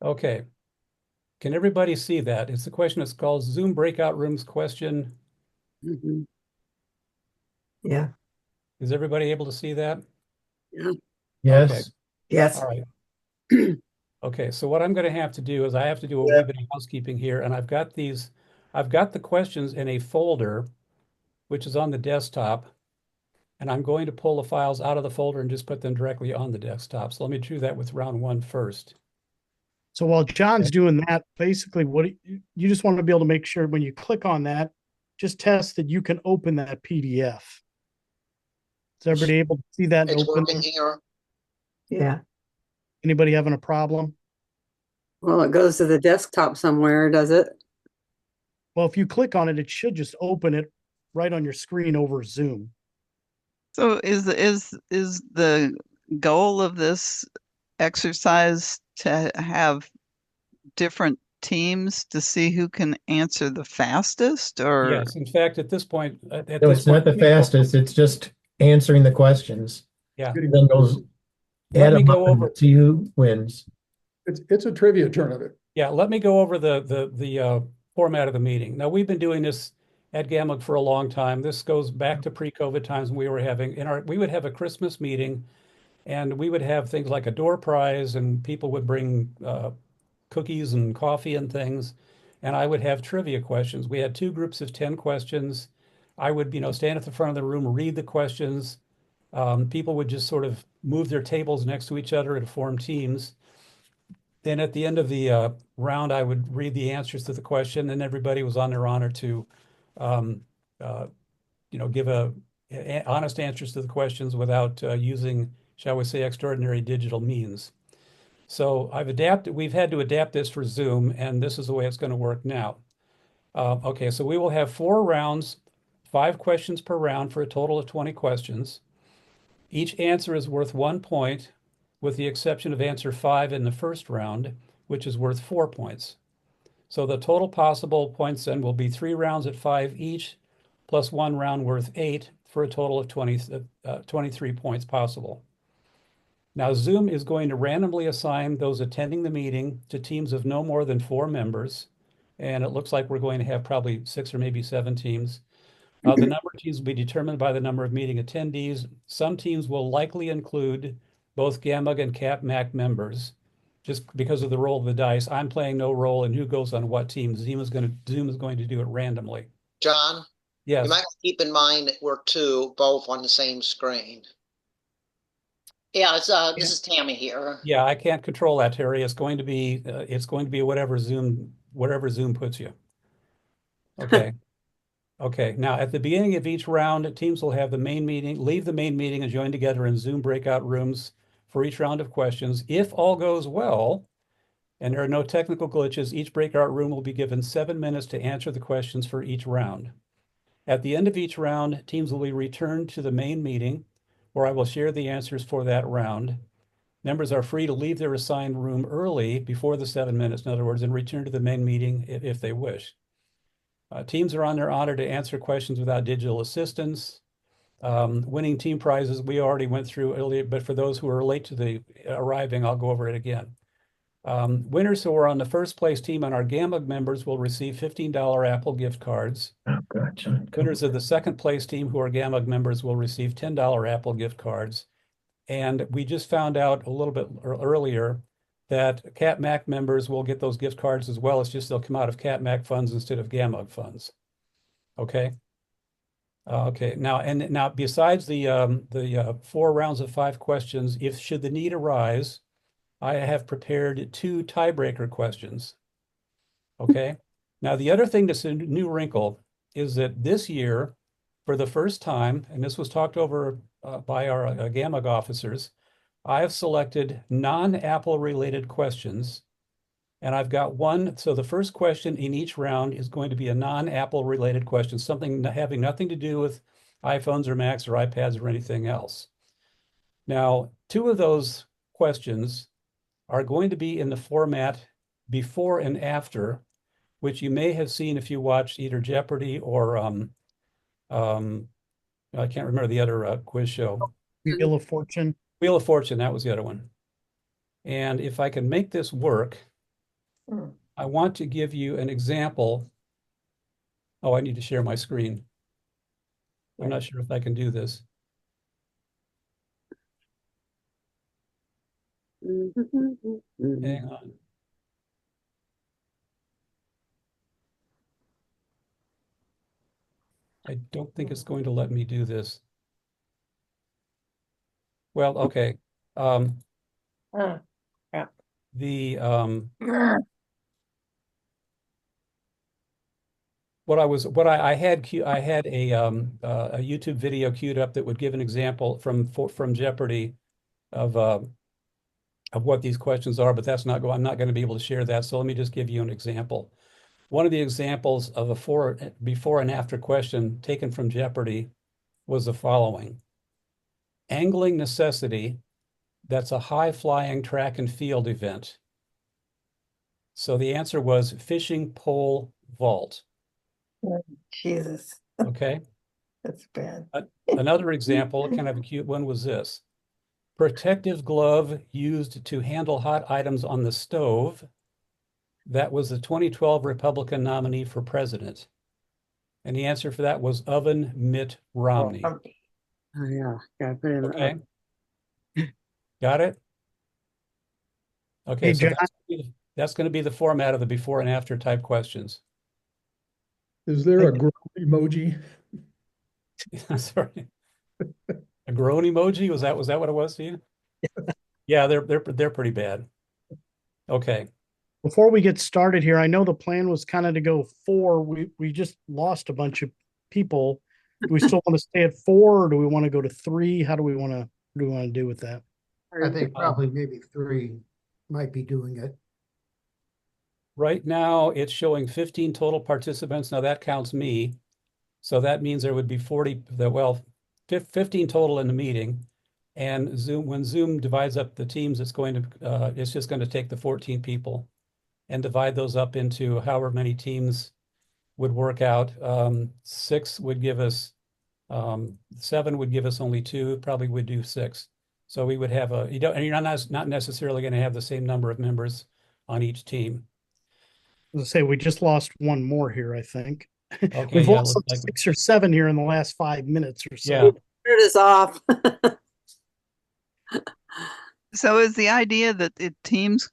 Okay. Can everybody see that? It's the question that's called Zoom Breakout Rooms question. Yeah. Is everybody able to see that? Yeah. Yes. Okay. Yes. All right. Okay, so what I'm going to have to do is I have to do a wee bit of housekeeping here, and I've got the questions in a folder, which is on the desktop, and I'm going to pull the files out of the folder and just put them directly on the desktop. So let me do that with round one first. So while John's doing that, basically what you just want to be able to make sure when you click on that, just test that you can open that PDF. Is everybody able to see that? It's Open? working here. Yeah. Anybody having a problem? Well, it goes to the desktop somewhere, does it? Well, if you click on it, it should just open it right on your screen over Zoom. So is the goal of this exercise to have different teams to see who can answer the fastest, or? Yes, in fact, at this point, No, it's not the fastest. It's just answering the questions. Yeah. Then those add them up and see who wins. It's a trivia tournament. Yeah, let me go over the format of the meeting. Now, we've been doing this at GAMUG for a long time. This goes back to pre-COVID times when we were having we would have a Christmas meeting, and we would have things like a door prize, and people would bring cookies and coffee and things, and I would have trivia questions. We had 2 groups of 10 questions. I would, stand at the front of the room, read the questions. People would just sort of move their tables next to each other and form teams. then at the end of the round, I would read the answers to the question, and everybody was on their honor to, um, give honest answers to the questions without using, shall we say, extraordinary digital means. So we've had to adapt this for Zoom, and this is the way it's going to work now. Okay, so we will have 4 rounds, 5 questions per round for a total of 20 questions. Each answer is worth 1 point, with the exception of answer 5 in the first round, which is worth 4 points. So the total possible points then will be 3 rounds at 5 each, plus 1 round worth 8, for a total of 23 points possible. Now, Zoom is going to randomly assign those attending the meeting to teams of no more than 4 members. And it looks like we're going to have probably 6 or maybe 7 teams. The number of teams will be determined by the number of meeting attendees. Some teams will likely include both GAMUG and CAPMAC members, just because of the roll of the dice. I'm playing no role in who goes on what team. Zoom is going to do it randomly. John, Yes. you might keep in mind that we're 2 both on the same screen. Yeah, this is Tammy here. Yeah, I can't control that, Terry. It's going to be whatever Zoom puts you. Okay. Okay. Now, at the beginning of each round, teams will have leave the main meeting and join together in Zoom breakout rooms for each round of questions. If all goes well, and there are no technical glitches, each breakout room will be given 7 minutes to answer the questions for each round. At the end of each round, teams will be returned to the main meeting, where I will share the answers for that round. Members are free to leave their assigned room early before the 7 minutes, in other words, and return to the main meeting if they wish. Teams are on their honor to answer questions without digital assistance. Winning team prizes we already went through earlier, but for those who are late to the arriving, I'll go over it again. Winners who are on the first place team and our GAMUG members will receive $15 Apple gift cards. Oh, gotcha. Winners of the second place team who are GAMUG members will receive $10 Apple gift cards. And we just found out a little bit earlier that CAPMAC members will get those gift cards as well. It's just they'll come out of CAPMAC funds instead of GAMUG funds. Okay. Okay. Now besides the 4 rounds of 5 questions, should the need arise, I have prepared 2 tiebreaker questions. Okay. Now the other thing that's a new wrinkle is that this year, for the first time, and this was talked over by our GAMUG officers, I have selected non-Apple related questions, and I've got one. So the first question in each round is going to be a non-Apple related question, something having nothing to do with iPhones or Macs or iPads or anything else. Now, 2 of those questions are going to be in the format before and after, which you may have seen if you watched either Jeopardy or I can't remember the other quiz show. Wheel of Fortune. Wheel of Fortune, that was the other one. And if I can make this work, I want to give you an example. Oh, I need to share my screen. I'm not sure if I can do this. Hang on. I don't think it's going to let me do this. Well, okay. Yeah. The I had a YouTube video queued up that would give an example from Jeopardy of what these questions are, but I'm not going to be able to share that. So let me just give you an example. One of the examples of a before and after question taken from Jeopardy was the following: angling necessity, that's a high-flying track and field event. So the answer was fishing pole vault. Jesus. Okay. That's bad. Another example, kind of a cute one, was this: protective glove used to handle hot items on the stove. That was the 2012 Republican nominee for president. And the answer for that was oven Mitt Romney. Oh yeah, gotta put in Okay. Got it? Okay, Hey, so John. that's going to be the format of the before and after type questions. Is there a groan emoji? Sorry. A groan emoji? Was that what it was to you? Yeah, they're pretty bad. Okay. Before we get started here, I know the plan was kind of to go 4. We just lost a bunch of people. Do we still want to stay at 4, or do we want to go to 3? How do we want to, what do we want to do with that? I think probably maybe 3 might be doing it. Right now, it's showing 15 total participants. Now that counts me. So that means there would be 40, well, 15 total in the meeting. And Zoom, when Zoom divides up the teams, it's just going to take the 14 people and divide those up into however many teams would work out. 6 would give us, 7 would give us only 2, probably would do 6. So we would have and you're not necessarily going to have the same number of members on each team. Let's say we just lost one more here, I think. Okay, We've yeah, lost looks like 6 or 7 here in the last 5 minutes or so. Yeah. It is off. So is the idea that teams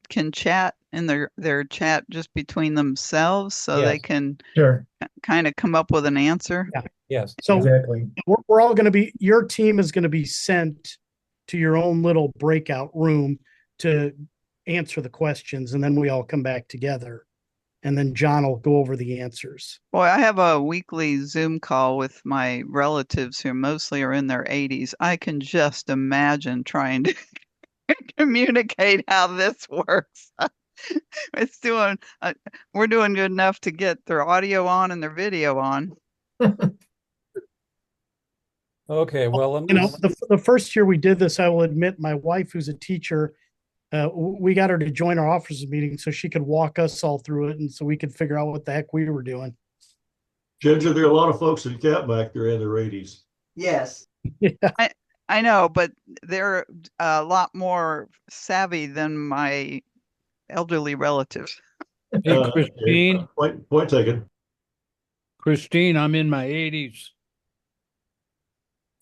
can chat in their chat just between themselves so they Yes. can Sure. kind of come up with an answer? Yeah. Yes. So Exactly. we're all going to be, your team is going to be sent to your own little breakout room to answer the questions, and then we all come back together, and then John will go over the answers. Boy, I have a weekly Zoom call with my relatives who mostly are in their 80s. I can just imagine trying to communicate how this works. We're doing good enough to get their audio on and their video on. Okay, well, the first year we did this, I will admit, my wife, who's a teacher, we got her to join our officers meeting so she could walk us all through it, and so we could figure out what the heck we were doing. Ginger, there are a lot of folks in Cat back there in their 80s. Yes. Yeah. I know, but they're a lot more savvy than my elderly relatives. Hey, Christine. Okay. Point taken. Christine, I'm in my 80s.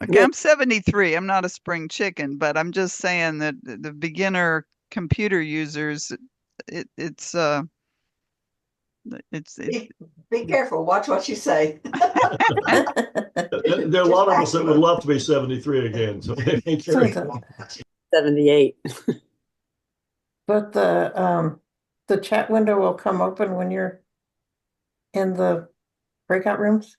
Okay, I'm 73. I'm not a spring chicken, but I'm just saying that the beginner computer users, it's Be careful. Watch what you say. There are a lot of us that would love to be 73 again. So be careful. 78. But the chat window will come open when you're in the breakout rooms?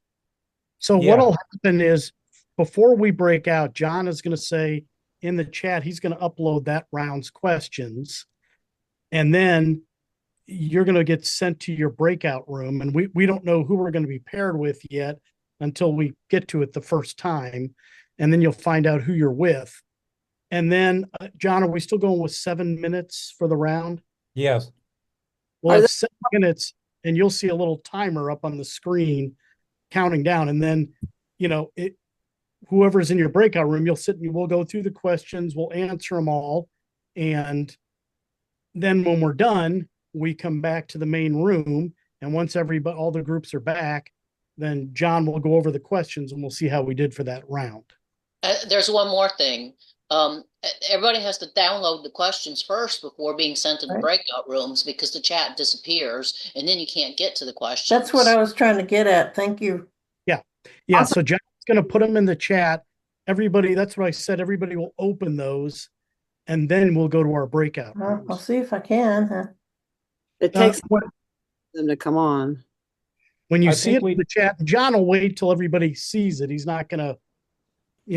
So Yeah. what'll happen is, before we break out, John is going to say in the chat, he's going to upload that round's questions. And then you're going to get sent to your breakout room. And we don't know who we're going to be paired with yet until we get to it the first time. And then you'll find out who you're with. And then, John, are we still going with 7 minutes for the round? Yes. Well, it's 7 minutes, and you'll see a little timer up on the screen counting down. And then, whoever's in your breakout room, you'll sit and we'll go through the questions, we'll answer them all. And then when we're done, we come back to the main room. And once all the groups are back, then John will go over the questions and we'll see how we did for that round. There's one more thing. Everybody has to download the questions first before being sent to the breakout rooms, because the chat disappears and then you can't get to the questions. That's what I was trying to get at. Thank you. Yeah. So John's going to put them in the chat. Everybody, that's what I said. Everybody will open those, and then we'll go to our breakout Well, rooms. I'll see if I can. It takes them to come on. When you I see think it in the chat, John will wait till everybody sees it. He's not going to,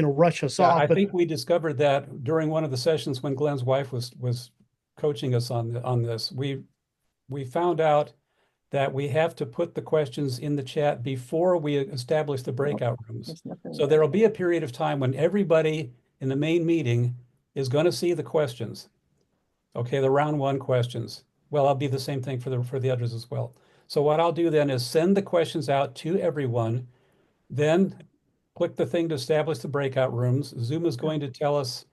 rush us Yeah, off. I But think we discovered that during one of the sessions when Glenn's wife was coaching us on this. We found out that we have to put the questions in the chat before we establish the breakout rooms. So there will be a period of time when everybody in the main meeting is going to see the questions. Okay, the round 1 questions. Well, I'll be the same thing for the others as well. So what I'll do then is send the questions out to everyone, then click the thing to establish the breakout rooms. Zoom is going to tell us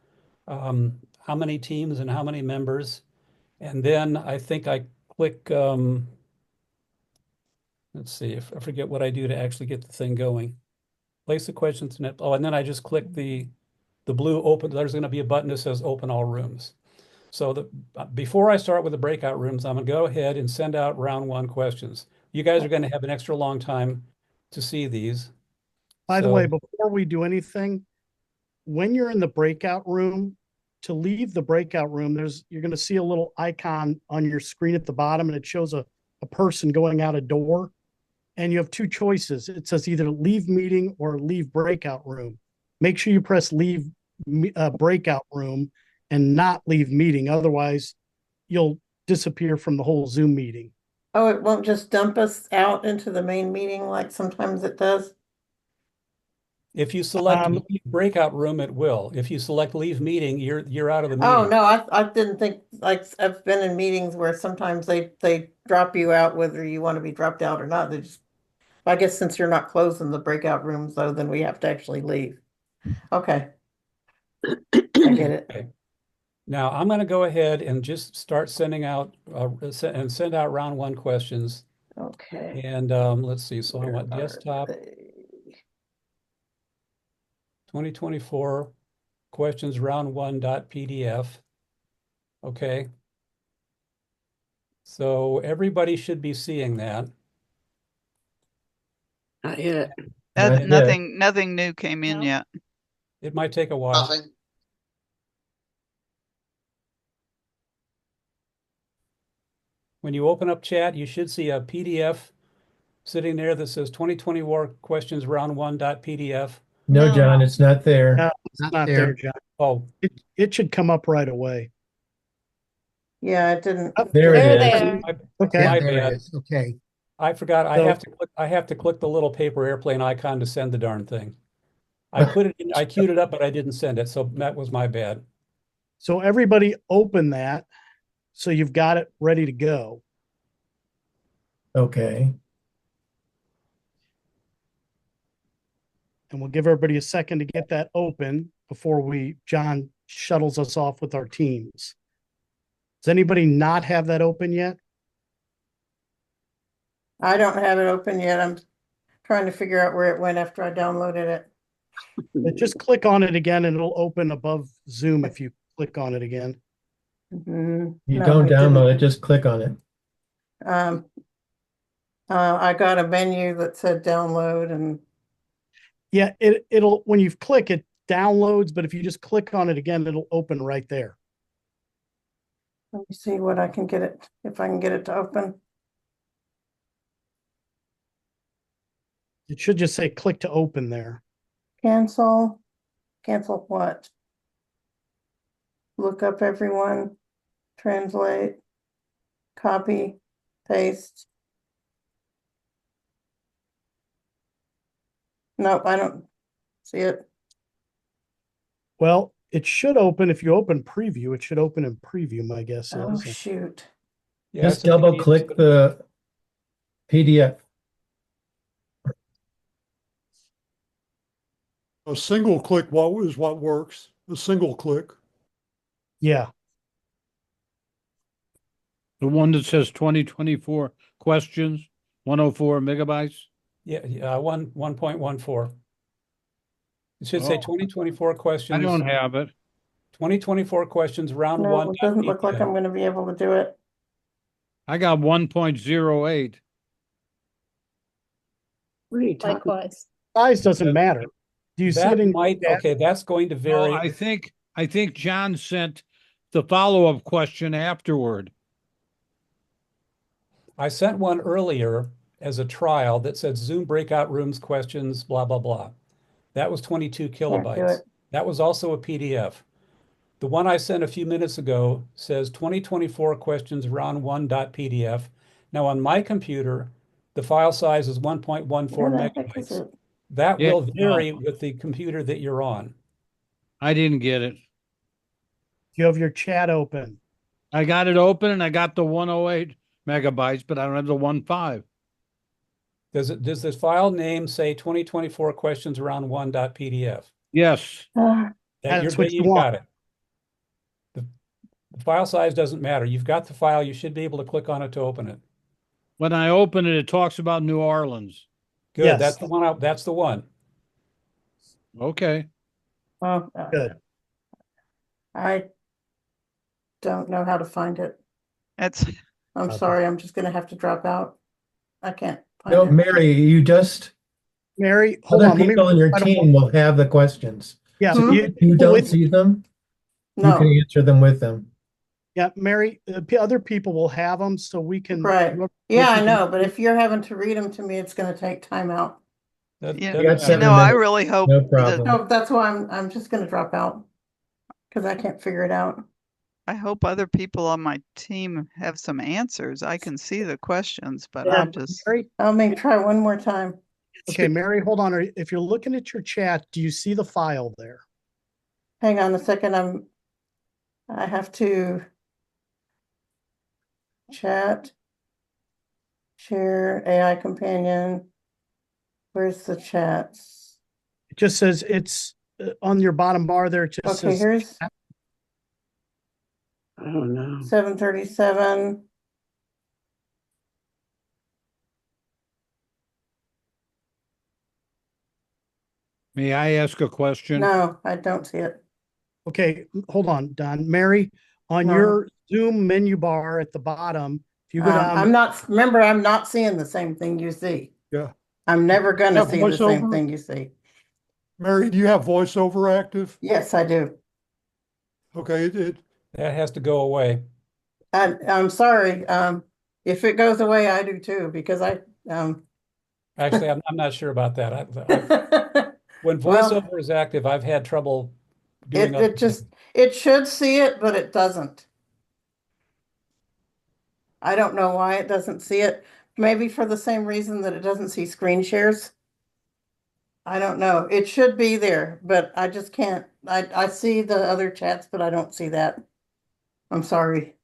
how many teams and how many members. And then I think I click, let's see, if I forget what I do to actually get the thing going. Place the questions in it. Oh, and then I just click the blue open. There's going to be a button that says open all rooms. So before I start with the breakout rooms, I'm going to go ahead and send out round 1 questions. You guys are going to have an extra long time to see these. by the way, before we do anything, when you're in the breakout room, to leave the breakout room, you're going to see a little icon on your screen at the bottom, and it shows a person going out a door. And you have two choices. It says either leave meeting or leave breakout room. Make sure you press leave breakout room and not leave meeting. Otherwise, you'll disappear from the whole Zoom meeting. Oh, it won't just dump us out into the main meeting like sometimes it does? If you select leave breakout room, it will. If you select leave meeting, you're out of the meeting. Oh, no, I didn't think, like, I've been in meetings where sometimes they drop you out whether you want to be dropped out or not. They just, I guess since you're not closing the breakout rooms though, then we have to actually leave. Okay. I get it. Okay. Now I'm going to go ahead and just start sending out and send out round one questions. Okay. And let's see. So I want desktop 2024 questions round one .pdf. Okay. So everybody should be seeing that. Not yet. Nothing new came in yet. It might take a while. Nothing. When you open up chat, you should see a PDF sitting there that says 2024 questions round one .pdf. No, John, it's not there. No, it's not there, John. Oh, it should come up right away. Yeah, it didn't. There it is. Okay. My There bad. it is. Okay. I forgot. I have to click the little paper airplane icon to send the darn thing. I queued it up, but I didn't send it. So that was my bad. So everybody open that. So you've got it ready to go. Okay. And we'll give everybody a second to get that open before John shuttles us off with our teams. Does anybody not have that open yet? I don't have it open yet. I'm trying to figure out where it went after I downloaded it. But just click on it again and it'll open above Zoom if you click on it again. You No, don't it download didn't. it, just click on it. I got a menu that said download and Yeah, it'll when you click it downloads, but if you just click on it again, it'll open right there. let me see what I can get it, if I can get it to open. It should just say click to open there. Cancel what? Look up everyone, translate, copy, paste. Nope, I don't see it. Well, it should open if you open preview. It should open in preview, my guess Oh, is. shoot. Yeah, Just it's a double PDF. click the PDF. A single click is what works. A single click. Yeah. The one that says 2024 questions, 104 megabytes. Yeah, 1.14. It should say Oh. 2024 questions. I don't have it. 2024 questions round No, one. it doesn't look like I'm gonna be able to do it. I got 1.08. What are you talking? Likewise. Size doesn't matter. Do you see That it in might, chat? okay, that's going to vary. No, I think John sent the follow-up question afterward. I sent one earlier as a trial that said Zoom breakout rooms questions, blah, blah, blah. That was 22 Can't do kilobytes. it. That was also a PDF. The one I sent a few minutes ago says 2024 questions round one .pdf. Now on my computer, the file size is 1.14 Where the heck is megabytes. it? That Yeah, will no. vary with the computer that you're on. I didn't get it. You have your chat open. I got it open and I got the 108 megabytes, but I don't have the 1.5. Does this file name say 2024 questions round one .pdf? Yes. That's what you you've want. got it. The file size doesn't matter. You've got the file. You should be able to click on it to open it. When I open it, it talks about New Orleans. Good. Yes. That's the one. That's the one. Okay. Oh, Good. I don't know how to find it. That's I'm sorry, I'm just gonna have to drop out. I can't find No, it. Mary, you just, Mary, hold other on. Let me people in your try to- team will have the questions. Yeah, So you- you well, don't it's- see them? You can No, answer them with them. Yeah, Mary, other people will have them so we can. right. Yeah, I know, but if you're having to read them to me, it's gonna take time out. Yeah, You got you 7 know, I minutes. really hope No that problem. No, that's why I'm just gonna drop out. Cause I can't figure it out. I hope other people on my team have some answers. I can see the questions, but Yeah. I'm just Mary, I'll make try one more time. okay, Mary, hold on. If you're looking at your chat, do you see the file there? Hang on a second, I have to chat, share, AI companion. Where's the chats? It just says it's on your bottom bar there. It just Okay, says. here's I don't know. 7:37. May I ask a question? No, I don't see it. Okay, hold on, Don. Mary, on No. your Zoom menu bar at the bottom, if you go down. I'm not seeing the same thing you see. Yeah. I'm never gonna Have see the same voiceover? thing you see. Mary, do you have voiceover active? Yes, I do. Okay, That has to go away. I'm sorry. If it goes away, I do too, because Actually, I'm not sure about that. When well, voiceover is active, I've had trouble doing other things. it should see it, but it doesn't. I don't know why it doesn't see it. Maybe for the same reason that it doesn't see screen shares. I don't know. It should be there, but I just can't. I see the other chats, but I don't see that. I'm sorry.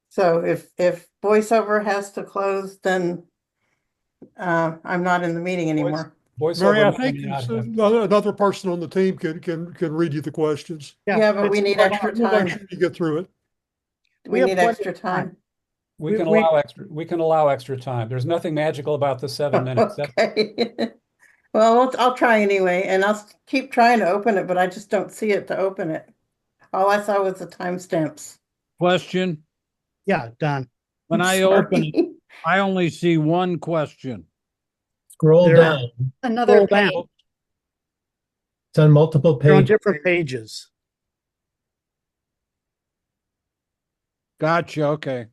So if voiceover has to close, then I'm not in the meeting anymore. Mary, I Voiceover think may not it's have. another person on the team can read you the questions. Yeah, but we need extra We'll make time. sure you get through it. We have need plenty extra of time. time. We can allow extra time. There's nothing magical about the 7 minutes. Okay. Well, I'll try anyway, and I'll keep trying to open it, but I just don't see it to open it. All I saw was the timestamps. Question. Yeah, Don. When I open it, I only see one question. Scroll There- down. Another Scroll down. page. It's on multiple They're on pages. different pages. Gotcha. Okay.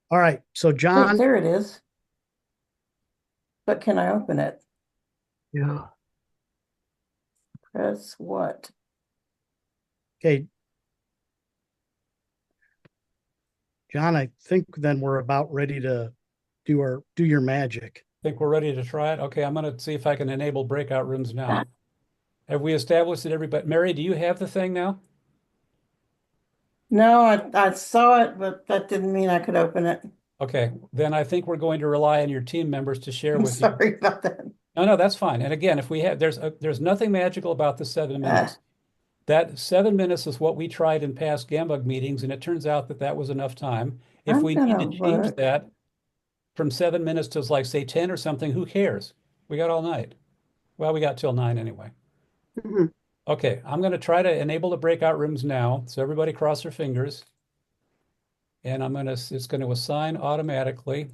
All right, so Oh, John, there it is. But can I open it? Yeah. Press what? okay. John, I think then we're about ready to do your magic. Think we're ready to try it? Okay, I'm going to see if I can enable breakout rooms now. Have we established that everybody, Mary, do you have the thing now? No, I saw it, but that didn't mean I could open it. Okay, then I think we're going to rely on your team members to share I'm with you. sorry about that. No, that's fine. And again, if we have, there's nothing magical about the 7 minutes. That 7 minutes is what we tried in past GAMUG meetings, and it turns out that that was enough time. If I'm we need to gonna change look. that from 7 minutes to like say 10 or something, who cares? We got all night. Well, we got till 9 anyway. Mhm. Okay, I'm going to try to enable the breakout rooms now. So everybody cross their fingers. And it's going to assign automatically.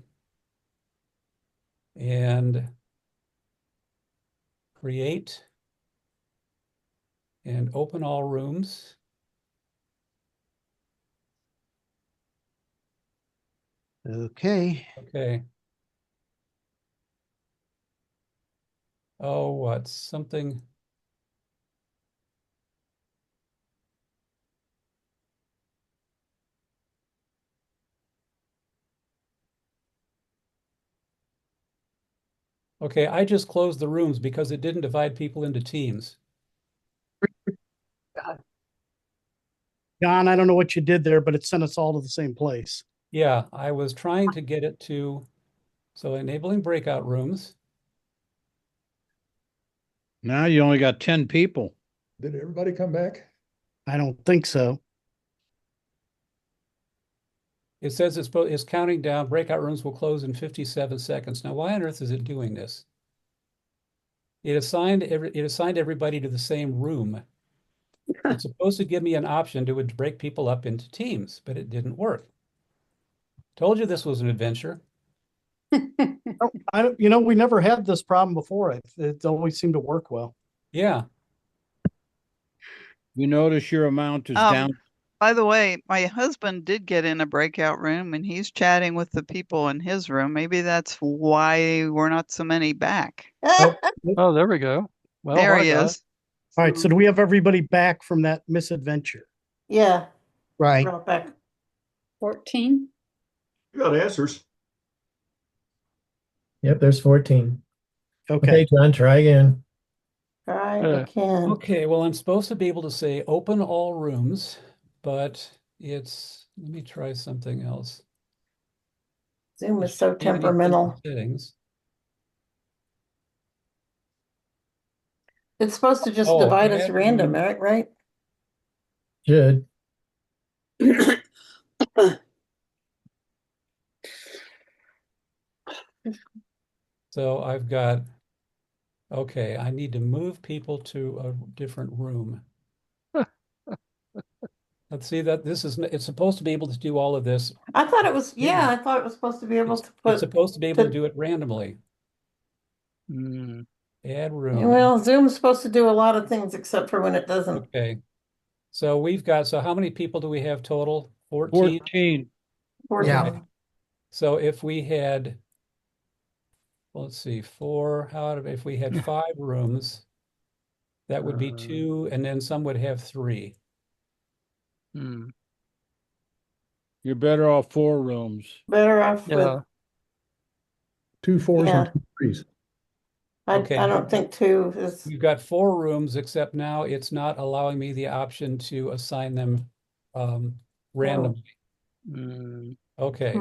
And create and open all rooms. Okay. Okay. Oh, what? Something. Okay, I just closed the rooms because it didn't divide people into teams. John, I don't know what you did there, but it sent us all to the same place. Yeah, I was trying to get it to, so enabling breakout rooms. Now you only got 10 people. Did everybody come back? I don't think so. It says it's counting down. Breakout rooms will close in 57 seconds. Now, why on earth is it doing this? It assigned everybody to the same room. It's supposed to give me an option to break people up into teams, but it didn't work. Told you this was an adventure. We never had this problem before. It always seemed to work well. Yeah. You notice your amount is down. By the way, my husband did get in a breakout room and he's chatting with the people in his room. Maybe that's why we're not so many back. Oh, there we go. Well, there hi, he guys. is. All right, so do we have everybody back from that misadventure? Yeah. Right. Brought back 14. You got answers. Yep, there's 14. Okay. Okay, John, try again. Try again. Okay, well, I'm supposed to be able to say open all rooms, but let me try something else. Zoom is so temperamental. Settings. It's supposed to just divide us random, right? Should. So I've got, okay, I need to move people to a different room. Let's see that it's supposed to be able to do all of this. I thought it was, I thought it was supposed to be able to put. It's supposed to be able to do it randomly. Add room. Well, Zoom's supposed to do a lot of things except for when it doesn't. Okay. So so how many people do we have total? 14? 14. Yeah. Okay. So if we had, let's see, if we had 5 rooms, that would be 2, and then some would have 3. You're better off 4 rooms. Better off with 2 4s and 2 3s. I don't think 2 is. You've got 4 rooms, except now it's not allowing me the option to assign them randomly. Okay.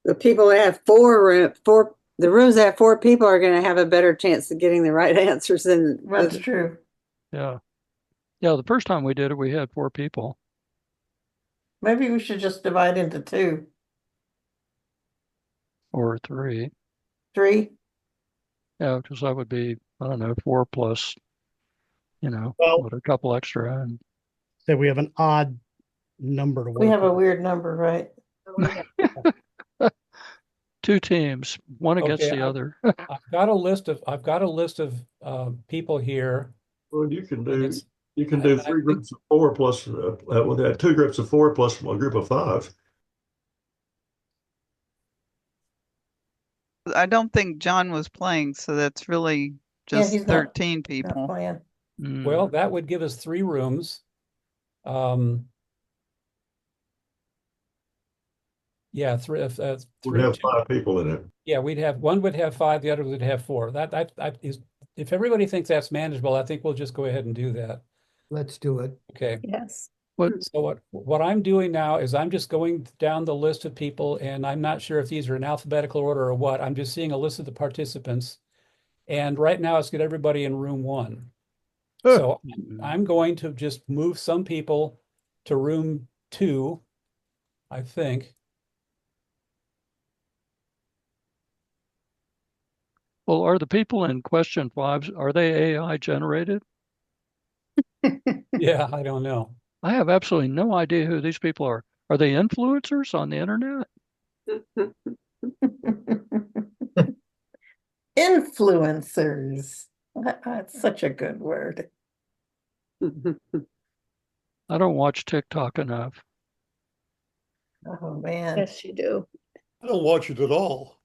The people that have the rooms that have 4 people are going to have a better chance of getting the right answers than. That's true. Yeah. Yeah, the first time we did it, we had 4 people. Maybe we should just divide into 2. Or 3. 3? Yeah, because that would be, I don't know, 4 plus, with a couple extra. And That we have an odd number to work We have a with. weird number, right? 2 teams, one against the other. I've got a list of people here. Well, you can do 3 groups of 4 plus with that 2 groups of 4 plus a group of 5. I don't think John was playing, so that's really just he's 13 people. Well, that would give us 3 rooms. Yeah, three. Would have 5 people in it. Yeah, one would have 5, the other would have 4. That is, if everybody thinks that's manageable, I think we'll just go ahead and do that. Let's do it. Okay. Yes. So what I'm doing now is I'm just going down the list of people, and I'm not sure if these are in alphabetical order or what. I'm just seeing a list of the participants. And right now it's got everybody in room 1. So I'm going to just move some people to room 2, I think. Well, are the people in question 5, are they AI generated? Yeah, I don't know. I have absolutely no idea who these people are. Are they influencers on the internet? Influencers. That's such a good word. I don't watch TikTok enough. Oh, man. Yes, you do. I don't watch it at all.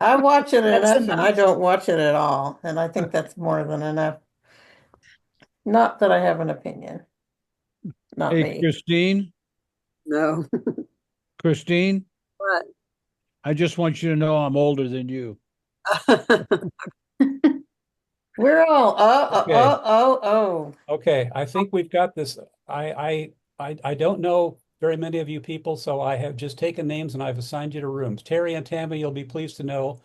I watch it That's enough and I don't watch it at all. And I think that's more than enough. Not that I have an opinion. Not Hey, me. Christine, No. Christine, What? I just want you to know I'm older than you. We're all Okay. Okay, I think we've got this. I don't know very many of you people, so I have just taken names and I've assigned you to rooms. Terry and Tammy, you'll be pleased to know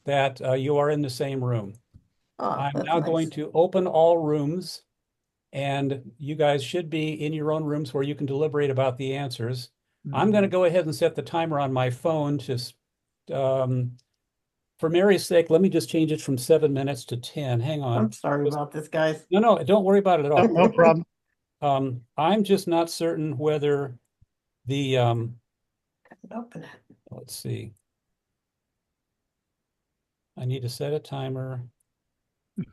that you are in the same room. I'm that's now nice. going to open all rooms, and you guys should be in your own rooms where you can deliberate about the answers. I'm going to go ahead and set the timer on my phone to, for Mary's sake, let me just change it from 7 minutes to 10. Hang on. I'm sorry about this, guys. No, don't worry about it at all. No problem. I'm just not certain whether the Open it. let's see. I need to set a timer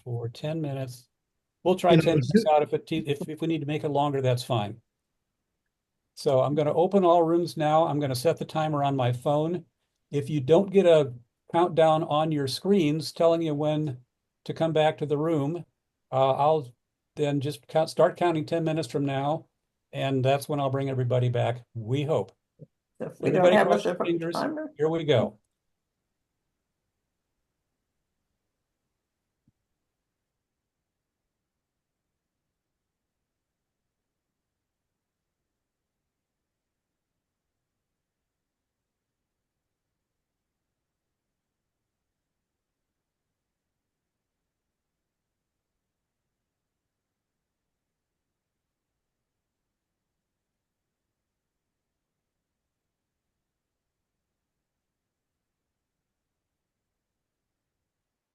for 10 minutes. We'll try You know, 10 minutes out if we need to make it longer, that's fine. So I'm going to open all rooms now. I'm going to set the timer on my phone. If you don't get a countdown on your screens telling you when to come back to the room, I'll then just start counting 10 minutes from now, and that's when I'll bring everybody back, we hope. If we don't have Cross a your fingers. timer. Here we go.